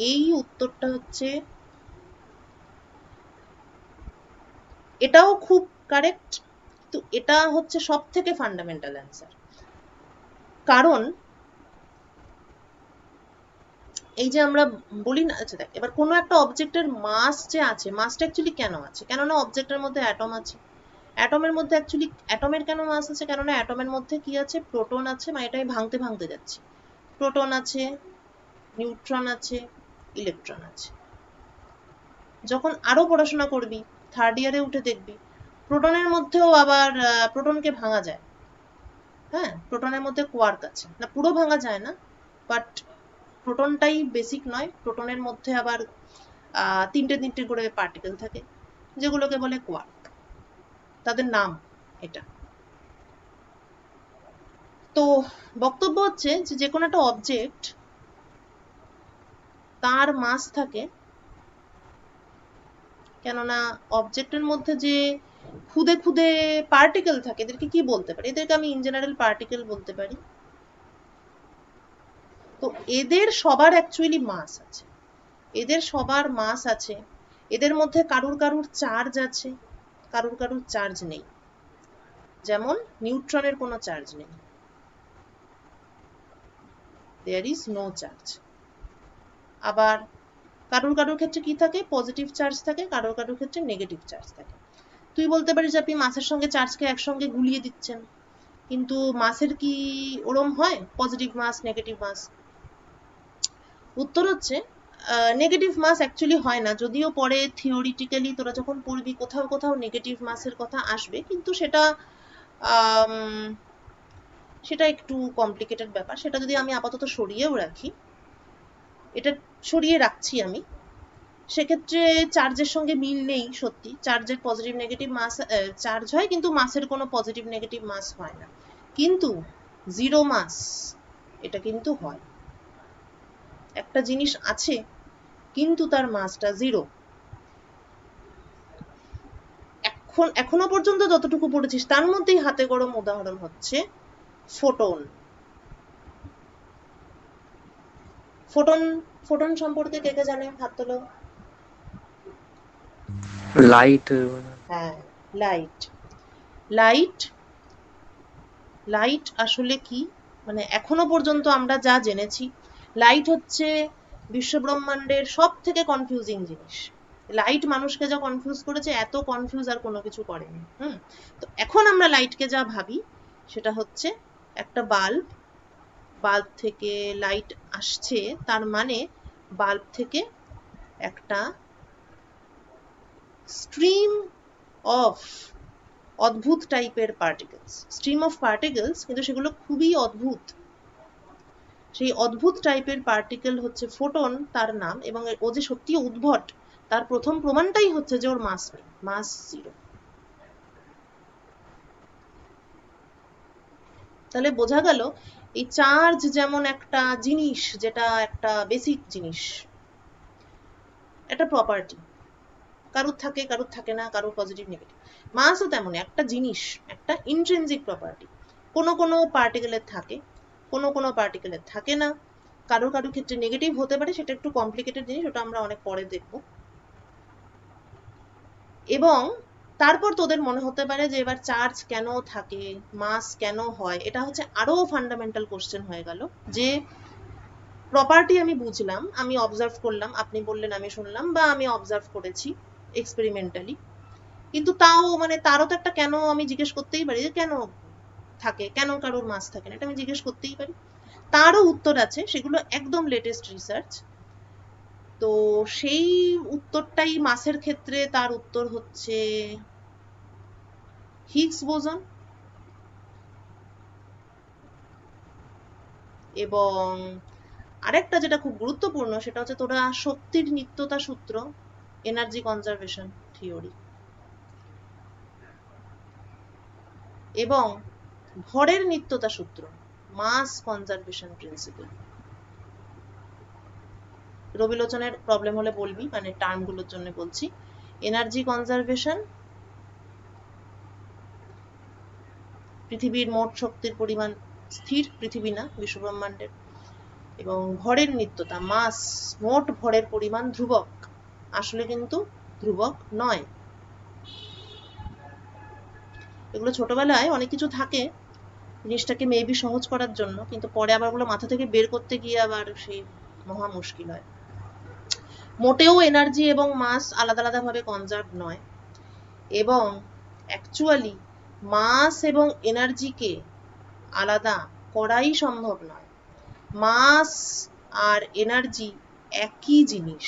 এই উত্তরটা হচ্ছে, এটাও খুব কারেক্ট, তো এটা হচ্ছে সব থেকে ফান্ডামেন্টাল অ্যান্সার। কারণ এই যে আমরা বলি না, আচ্ছা দেখ, এবার কোনো একটা অবজেক্টের মাস যে আছে, মাসটা অ্যাকচুয়ালি কেন আছে? কেননা অবজেক্টের মধ্যে অ্যাটম আছে। অ্যাটমের মধ্যে অ্যাকচুয়ালি অ্যাটমের কেন মাস আছে? কেননা অ্যাটমের মধ্যে কি আছে? প্রোটন আছে, মানে এটা আমি ভাঙতে ভাঙতে যাচ্ছি। প্রোটন আছে, নিউট্রন আছে, ইলেকট্রন আছে। যখন আরো পড়াশোনা করবি, থার্ড ইয়ারে উঠে দেখবি প্রোটনের মধ্যেও আবার প্রোটনকে ভাঙা যায়। হ্যাঁ, প্রোটনের মধ্যে কোয়ার্ক আছে, না পুরো ভাঙা যায় না, বাট প্রোটনটাই বেসিক নয়, প্রোটনের মধ্যে আবার তিনটে তিনটে করে পার্টিকেল থাকে, যেগুলোকে বলে কোয়ার্ক, তাদের নাম এটা। তো বক্তব্য হচ্ছে যে যে কোনো একটা অবজেক্ট, তার মাস থাকে, কেননা অবজেক্টের মধ্যে যে খুদে খুদে পার্টিকেল থাকে, এদেরকে কি বলতে পারি? এদেরকে আমি ইন জেনারেল পার্টিকেল বলতে পারি। তো এদের সবার অ্যাকচুয়ালি মাস আছে, এদের সবার মাস আছে। এদের মধ্যে কারুর কারুর চার্জ আছে, কারুর কারুর চার্জ নেই। যেমন নিউট্রনের কোনো চার্জ নেই, দেয়ার ইজ নো চার্জ। আবার কারুর কারুর ক্ষেত্রে কি থাকে? পজিটিভ চার্জ থাকে, কারুর কারুর ক্ষেত্রে নেগেটিভ চার্জ থাকে। তুই বলতে পারিস আপনি মাসের সঙ্গে চার্জকে একসঙ্গে গুলিয়ে দিচ্ছেন, কিন্তু মাসের কি ওরম হয় পজিটিভ মাস নেগেটিভ মাস? উত্তর হচ্ছে নেগেটিভ মাস অ্যাকচুয়ালি হয় না, যদিও পরে থিওরিটিক্যালি তোরা যখন পড়বি কোথাও কোথাও নেগেটিভ মাসের কথা আসবে, কিন্তু সেটা সেটা একটু কমপ্লিকেটেড ব্যাপার। সেটা যদি আমি আপাতত সরিয়েও রাখি, এটা সরিয়ে রাখছি আমি, সেক্ষেত্রে চার্জের সঙ্গে মিল নেই। সত্যি চার্জের পজিটিভ নেগেটিভ মাস চার্জ হয়, কিন্তু মাসের কোনো পজিটিভ নেগেটিভ মাস হয় না। কিন্তু জিরো মাস এটা কিন্তু হয়। একটা জিনিস আছে কিন্তু তার মাসটা জিরো। এখনো পর্যন্ত যতটুকু পড়েছিস তার মধ্যেই হাতে গরম উদাহরণ হচ্ছে ফোটন। ফোটন ফোটন সম্পর্কে কে কে জানে? হাত তোলো। লাইট। হ্যাঁ, লাইট। লাইট লাইট আসলে কি? মানে এখনো পর্যন্ত আমরা যা জেনেছি, লাইট হচ্ছে বিশ্বব্রহ্মাণ্ডের সব থেকে কনফিউজিং জিনিস। লাইট মানুষকে যা কনফিউজ করেছে, এত কনফিউজ আর কোনো কিছু করেনি। তো এখন আমরা লাইটকে যা ভাবি সেটা হচ্ছে একটা বাল্ব, বাল্ব থেকে লাইট আসছে, তার মানে বাল্ব থেকে একটা স্ট্রিম অফ অদ্ভুত টাইপের পার্টিকেলস, স্ট্রিম অফ পার্টিকেলস, কিন্তু সেগুলো খুবই অদ্ভুত। সেই অদ্ভুত টাইপের পার্টিকেল হচ্ছে ফোটন, তার নাম। এবং ও যে সত্যি উদ্ভট, তার প্রথম প্রমাণটাই হচ্ছে যে ওর মাস নেই, মাস জিরো। তাহলে বোঝা গেল এই চার্জ যেমন একটা জিনিস, যেটা একটা বেসিক জিনিস, একটা প্রপার্টি, কারুর থাকে কারুর থাকে না, কারুর পজিটিভ নেগেটিভ। মাসও তেমন একটা জিনিস, একটা ইন্ট্রিনসিক প্রপার্টি। কোনো কোনো পার্টিকেলের থাকে, কোনো কোনো পার্টিকেলের থাকে না, কারোর কারোর ক্ষেত্রে নেগেটিভ হতে পারে, সেটা একটু কমপ্লিকেটেড জিনিস, ওটা আমরা অনেক পরে দেখব। এবং তারপর তোদের মনে হতে পারে যে এবার চার্জ কেন থাকে, মাস কেন হয়, এটা হচ্ছে আরো ফান্ডামেন্টাল কোশ্চেন হয়ে গেল, যে প্রপার্টি আমি বুঝলাম, আমি অবজার্ভ করলাম, আপনি বললেন আমি শুনলাম, বা আমি অবজার্ভ করেছি এক্সপেরিমেন্টালি, কিন্তু তাও মানে তারও তো একটা কেন আমি জিজ্ঞেস করতেই পারি যে কেন থাকে, কেন কারোর মাস থাকে না, এটা আমি জিজ্ঞেস করতেই পারি। তারও উত্তর আছে, সেগুলো একদম লেটেস্ট রিসার্চ। তো সেই উত্তরটাই মাসের ক্ষেত্রে তার উত্তর হচ্ছে হিগস বোসন। এবং আরেকটা যেটা খুব গুরুত্বপূর্ণ সেটা হচ্ছে তোরা শক্তির নিত্যতা সূত্র, এনার্জি কনজারভেশন থিওরি, এবং ভরের নিত্যতা সূত্র, মাস কনজারভেশন প্রিন্সিপল। রবিলোচনের প্রবলেম হলে বলবি, মানে টার্মগুলোর জন্য বলছি। এনার্জি কনজারভেশন, পৃথিবীর মোট শক্তির পরিমাণ স্থির, পৃথিবী না বিশ্বব্রহ্মাণ্ডের। এবং ভরের নিত্যতা, মাস, মোট ভরের পরিমাণ ধ্রুবক, আসলে কিন্তু ধ্রুবক নয়। এগুলো ছোটবেলায় অনেক কিছু থাকে জিনিসটাকে মেবি সহজ করার জন্য, কিন্তু পরে আবার ওগুলো মাথা থেকে বের করতে গিয়ে আবার সেই মহা মুশকিল হয়। মোটেও এনার্জি এবং মাস আলাদা আলাদা ভাবে কনজার্ভ নয়, এবং অ্যাকচুয়ালি মাস এবং এনার্জিকে আলাদা করাই সম্ভব নয়। মাস আর এনার্জি একই জিনিস।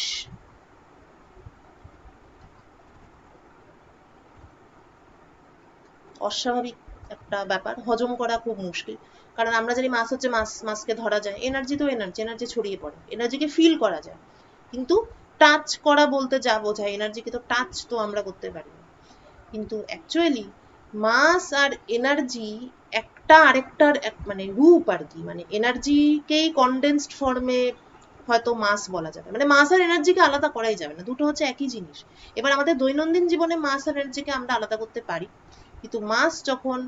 অস্বাভাবিক একটা ব্যাপার, হজম করা খুব মুশকিল। কারণ আমরা জানি মাস হচ্ছে মাস, মাসকে ধরা যায়, এনার্জি তো এনার্জি, এনার্জি ছড়িয়ে পড়ে, এনার্জিকে ফিল করা যায়, কিন্তু টাচ করা বলতে যা বোঝায়, এনার্জিকে তো টাচ তো আমরা করতে পারি না। কিন্তু অ্যাকচুয়ালি মাস আর এনার্জি একটা আরেকটার মানে রূপ আর কি, মানে এনার্জিকেই কনডেন্সড ফর্মে হয়তো মাস বলা যাবে, মানে মাস আর এনার্জিকে আলাদা করাই যাবে না, দুটো হচ্ছে একই জিনিস। এবার আমাদের দৈনন্দিন জীবনে মাস আর এনার্জিকে আমরা আলাদা করতে পারি, কিন্তু মাস যখন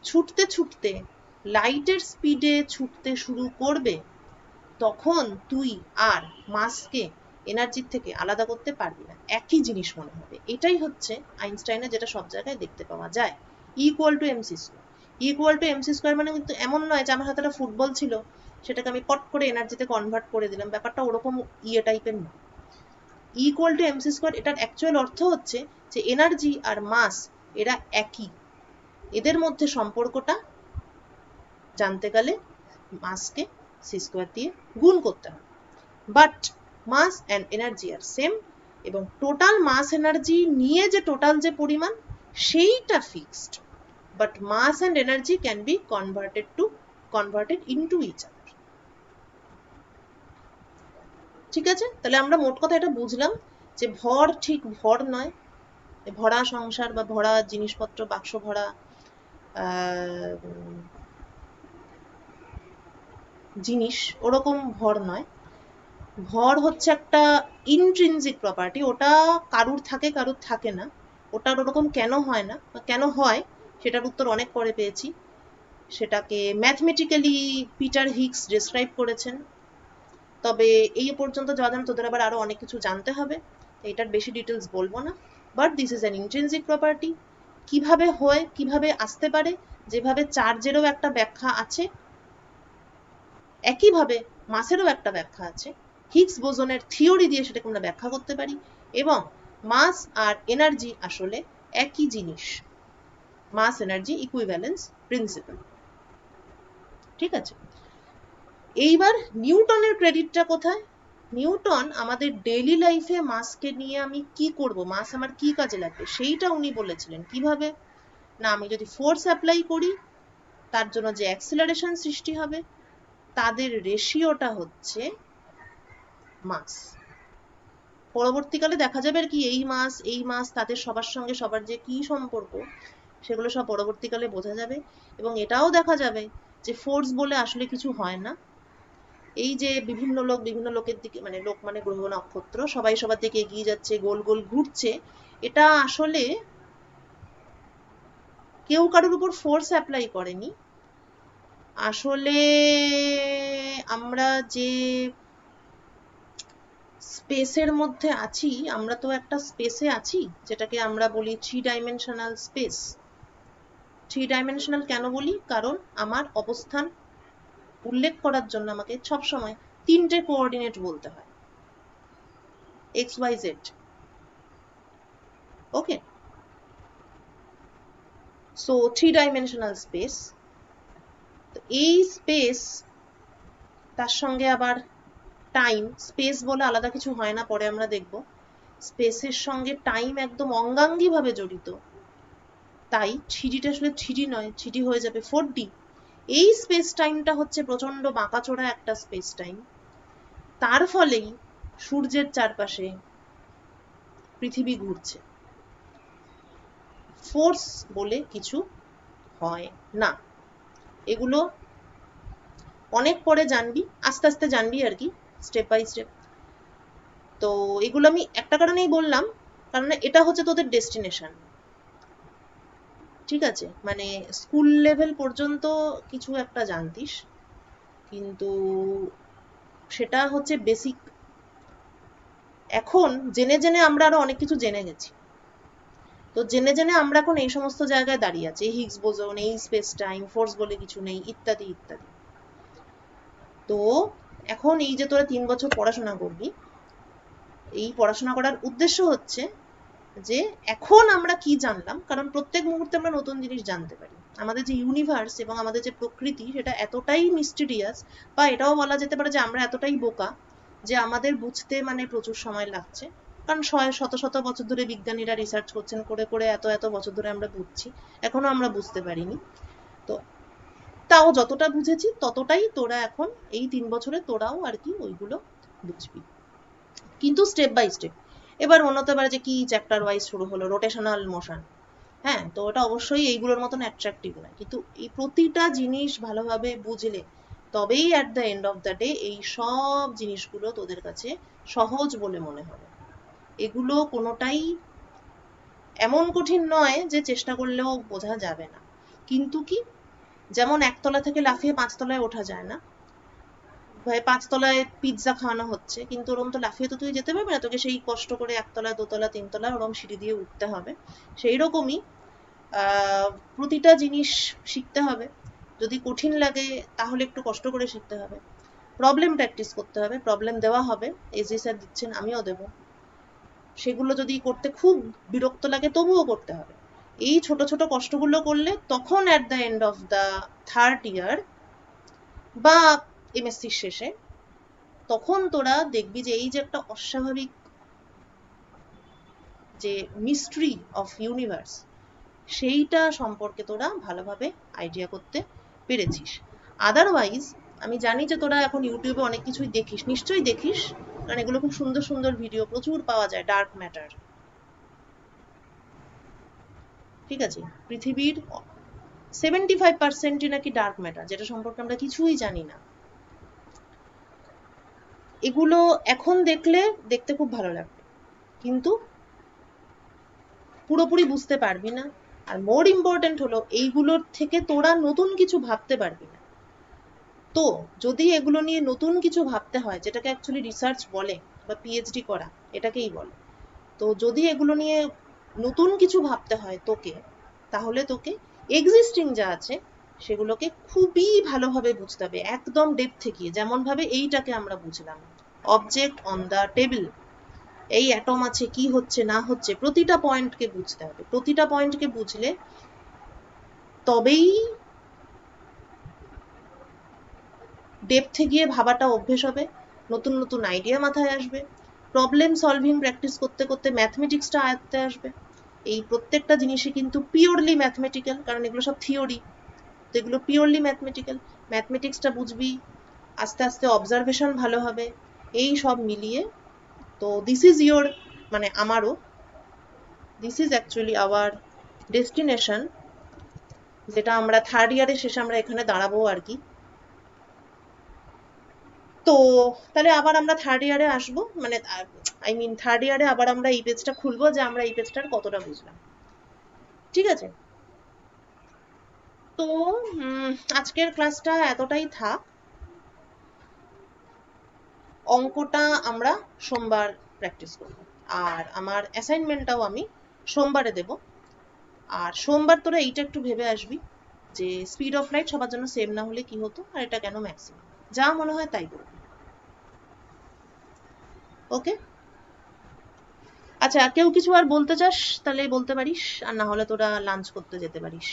ছুটতে ছুটতে লাইটের স্পিডে ছুটতে শুরু করবে, তখন তুই আর মাসকে এনার্জির থেকে আলাদা করতে পারবি না, একই জিনিস মনে হবে। এটাই হচ্ছে আইনস্টাইনের, যেটা সব জায়গায় দেখতে পাওয়া যায়, equal to MC square. Equal to MC square মানে কিন্তু এমন নয় যে আমার হাতে একটা ফুটবল ছিল, সেটাকে আমি পট করে এনার্জিতে কনভার্ট করে দিলাম, ব্যাপারটা ওরকম ইয়ে টাইপের নয়। ইকুয়াল টু এমসি স্কোয়ার এটার অ্যাকচুয়াল অর্থ হচ্ছে যে এনার্জি আর মাস এরা একই, এদের মধ্যে সম্পর্কটা জানতে গেলে মাসকে সি স্কোয়ার দিয়ে গুণ করতে হবে। But mass and energy are same, এবং টোটাল মাস এনার্জি নিয়ে যে টোটাল যে পরিমাণ সেইটা fixed, but mass and energy can be converted into each other. ঠিক আছে, তাহলে আমরা মোট কথা এটা বুঝলাম যে ভর ঠিক ভর নয়, ভরা সংসার বা ভরা জিনিসপত্র, বাক্স ভরা জিনিস ওরকম ভর নয়। ভর হচ্ছে একটা ইন্ট্রিনজিক প্রপার্টি, ওটা কারুর থাকে কারুর থাকে না, ওটার ওরকম কেন হয় না বা কেন হয় সেটার উত্তর অনেক পরে পেয়েছি। সেটাকে ম্যাথমেটিক্যালি পিটার হিগস ডিসক্রাইব করেছেন। তবে এই পর্যন্ত যাওয়া যান, তোদের আবার আরো অনেক কিছু জানতে হবে, এটার বেশি ডিটেলস বলবো না। But this is an intrinsic property. কিভাবে হয়, কিভাবে আসতে পারে, যেভাবে চার্জেরও একটা ব্যাখ্যা আছে, একইভাবে মাসেরও একটা ব্যাখ্যা আছে। হিগস বোসনের থিওরি দিয়ে সেটাকে আমরা ব্যাখ্যা করতে পারি, এবং মাস আর এনার্জি আসলে একই জিনিস, মাস এনার্জি ইকুইভ্যালেন্স প্রিন্সিপাল। ঠিক আছে, এইবার নিউটনের ক্রেডিটটা কোথায়? নিউটন আমাদের ডেইলি লাইফে মাসকে নিয়ে আমি কি করব, মাস আমার কি কাজে লাগবে, সেইটা উনি বলেছিলেন। কিভাবে না, আমি যদি ফোর্স অ্যাপ্লাই করি তার জন্য যে অ্যাক্সিলারেশন সৃষ্টি হবে, তাদের রেশিওটা হচ্ছে মাস। পরবর্তীকালে দেখা যাবে আর কি এই মাস তাদের সবার সঙ্গে সবার যে কি সম্পর্ক, সেগুলো সব পরবর্তীকালে বোঝা যাবে। এবং এটাও দেখা যাবে যে ফোর্স বলে আসলে কিছু হয় না। এই যে বিভিন্ন লোকের দিকে, মানে লোক মানে গ্রহ নক্ষত্র, সবাই সবার দিকে এগিয়ে যাচ্ছে, গোল গোল ঘুরছে, এটা আসলে কেউ কারোর উপর ফোর্স অ্যাপ্লাই করেনি। আসলে আমরা যে স্পেসের মধ্যে আছি, আমরা তো একটা স্পেসে আছি যেটাকে আমরা বলি 3 ডাইমেনশনাল স্পেস। 3 ডাইমেনশনাল কেন বলি? কারণ আমার অবস্থান উল্লেখ করার জন্য আমাকে সবসময় তিনটে কোঅর্ডিনেট বলতে হয়, XYZ। ওকে, সো 3-dimensional স্পেস। তো এই স্পেস তার সঙ্গে আবার টাইম, স্পেস বলে আলাদা কিছু হয় না, পরে আমরা দেখব। স্পেসের সঙ্গে টাইম একদম অঙ্গাঙ্গিভাবে জড়িত, তাই 3Dটা আসলে 3D নয়, 3D হয়ে যাবে 4D। এই স্পেস টাইমটা হচ্ছে প্রচন্ড বাঁকাচোরা একটা স্পেস টাইম। তার ফলেই সূর্যের চারপাশে পৃথিবী ঘুরছে, ফোর্স বলে কিছু হয় না। এগুলো অনেক পরে জানবি, আস্তে আস্তে জানবি আর কি, স্টেপ বাই স্টেপ। তো এগুলো আমি একটা কারণেই বললাম, কারণ এটা হচ্ছে তোদের ডেস্টিনেশন, ঠিক আছে? মানে স্কুল লেভেল পর্যন্ত কিছু একটা জানতিস, কিন্তু সেটা হচ্ছে বেসিক। এখন জেনে জেনে আমরা আরো অনেক কিছু জেনে গেছি, তো জেনে জেনে আমরা এখন এই সমস্ত জায়গায় দাঁড়িয়ে আছি, হিগস বোসন, এই স্পেস টাইম, ফোর্স বলে কিছু নেই, ইত্যাদি ইত্যাদি। তো এখন এই যে তোরা 3 বছর পড়াশোনা করবি, এই পড়াশোনা করার উদ্দেশ্য হচ্ছে যে এখন আমরা কি জানলাম, কারণ প্রত্যেক মুহূর্তে আমরা নতুন জিনিস জানতে পারি। আমাদের যে ইউনিভার্স এবং আমাদের যে প্রকৃতি, সেটা এতটাই মিস্টিরিয়াস, বা এটাও বলা যেতে পারে যে আমরা এতটাই বোকা যে আমাদের বুঝতে মানে প্রচুর সময় লাগছে। কারণ শত শত বছর ধরে বিজ্ঞানীরা রিসার্চ করছেন, করে করে এত এত বছর ধরে আমরা বুঝছি, এখনো আমরা বুঝতে পারিনি। তো তাও যতটা বুঝেছি ততটাই তোরা এখন এই 3 বছরে তোরাও আর কি ওইগুলো বুঝবি, কিন্তু স্টেপ বাই স্টেপ। এবার মনে হতে পারে যে কি চ্যাপ্টার ওয়াইজ শুরু হলো, রোটেশনাল মোশন, হ্যাঁ, তো ওটা অবশ্যই এইগুলোর মতন অ্যাট্রাকটিভ নয়, কিন্তু এই প্রতিটা জিনিস ভালোভাবে বুঝলে তবেই at the end of the day এই সব জিনিসগুলো তোদের কাছে সহজ বলে মনে হবে। এগুলো কোনোটাই এমন কঠিন নয় যে চেষ্টা করলেও বোঝা যাবে না। কিন্তু কি, যেমন একতলা থেকে লাফিয়ে 5 তলায় ওঠা যায় না, 5 তলায় পিৎজা খাওয়ানো হচ্ছে, কিন্তু ওরকম তো লাফিয়ে তো তুই যেতে পারবি না, তোকে সেই কষ্ট করে 1 তলা 2 তলা 3 তলা ওরকম সিঁড়ি দিয়ে উঠতে হবে। সেই রকমই প্রতিটা জিনিস শিখতে হবে। যদি কঠিন লাগে তাহলে একটু কষ্ট করে শিখতে হবে, প্রবলেম প্র্যাকটিস করতে হবে, প্রবলেম দেওয়া হবে, এসডি স্যার দিচ্ছেন, আমিও দেবো। সেগুলো যদি করতে খুব বিরক্ত লাগে তবুও করতে হবে। এই ছোট ছোট কষ্টগুলো করলে তখন at the end of the 3rd ইয়ার বা এমএসসির শেষে, তখন তোরা দেখবি যে এই যে একটা অস্বাভাবিক যে মিস্ট্রি অফ ইউনিভার্স, সেইটা সম্পর্কে তোরা ভালোভাবে আইডিয়া করতে পেরেছিস। আদারওয়াইজ আমি জানি যে তোরা এখন ইউটিউবে অনেক কিছুই দেখিস, নিশ্চয়ই দেখিস, কারণ এগুলো খুব সুন্দর সুন্দর ভিডিও প্রচুর পাওয়া যায়, ডার্ক ম্যাটার, ঠিক আছে? পৃথিবীর 75%ই নাকি ডার্ক ম্যাটার, যেটা সম্পর্কে আমরা কিছুই জানি না। এগুলো এখন দেখলে দেখতে খুব ভালো লাগবে, কিন্তু পুরোপুরি বুঝতে পারবি না। আর মোর ইম্পর্টেন্ট হলো এইগুলোর থেকে তোরা নতুন কিছু ভাবতে পারবি না। তো যদি এগুলো নিয়ে নতুন কিছু ভাবতে হয়, যেটাকে অ্যাকচুয়ালি রিসার্চ বলে বা পিএইচডি করা এটাকেই বলে, তো যদি এগুলো নিয়ে নতুন কিছু ভাবতে হয় তোকে, তাহলে তোকে এক্সিস্টিং যা আছে সেগুলোকে খুবই ভালোভাবে বুঝতে হবে, একদম ডেপথে গিয়ে, যেমন ভাবে এইটাকে আমরা বুঝলাম, অবজেক্ট অন দ্য টেবিল, এই অ্যাটম আছে, কি হচ্ছে না হচ্ছে, প্রতিটা পয়েন্টকে বুঝতে হবে। প্রতিটা পয়েন্টকে বুঝলে তবেই ডেপথে গিয়ে ভাবাটা অভ্যেস হবে, নতুন নতুন আইডিয়া মাথায় আসবে, প্রবলেম সলভিং প্র্যাকটিস করতে করতে ম্যাথমেটিক্সটা আয়ত্তে আসবে। এই প্রত্যেকটা জিনিসই কিন্তু পিওরলি ম্যাথমেটিক্যাল, কারণ এগুলো সব থিওরি, তো এগুলো পিওরলি ম্যাথমেটিক্যাল। ম্যাথমেটিক্সটা বুঝবি, আস্তে আস্তে অবজারভেশন ভালো হবে, এই সব মিলিয়ে। তো দিস ইজ ইয়োর, মানে আমারও, this is actually hour destination, যেটা আমরা 3rd ইয়ারের শেষে আমরা এখানে দাঁড়াবো আর কি। তো তাহলে আবার আমরা 3rd ইয়ারে আসবো, মানে আই মিন 3rd ইয়ারে আবার আমরা এই পেজটা খুলবো যে আমরা এই পেজটার কতটা বুঝলাম, ঠিক আছে? তো আজকের ক্লাসটা এতটাই থাক, অঙ্কটা আমরা সোমবার প্র্যাকটিস করব, আর আমার অ্যাসাইনমেন্টটাও আমি সোমবারে দেব। আর সোমবার তোরা এইটা একটু ভেবে আসবি যে স্পিড অফ লাইট সবার জন্য সেম না হলে কি হতো, আর এটা কেন ম্যাক্সিমাম, যা মনে হয় তাই করবি। ওকে, আচ্ছা কেউ কিছু আর বলতে চাস তাহলে বলতে পারিস, আর না হলে তোরা লাঞ্চ করতে যেতে পারিস।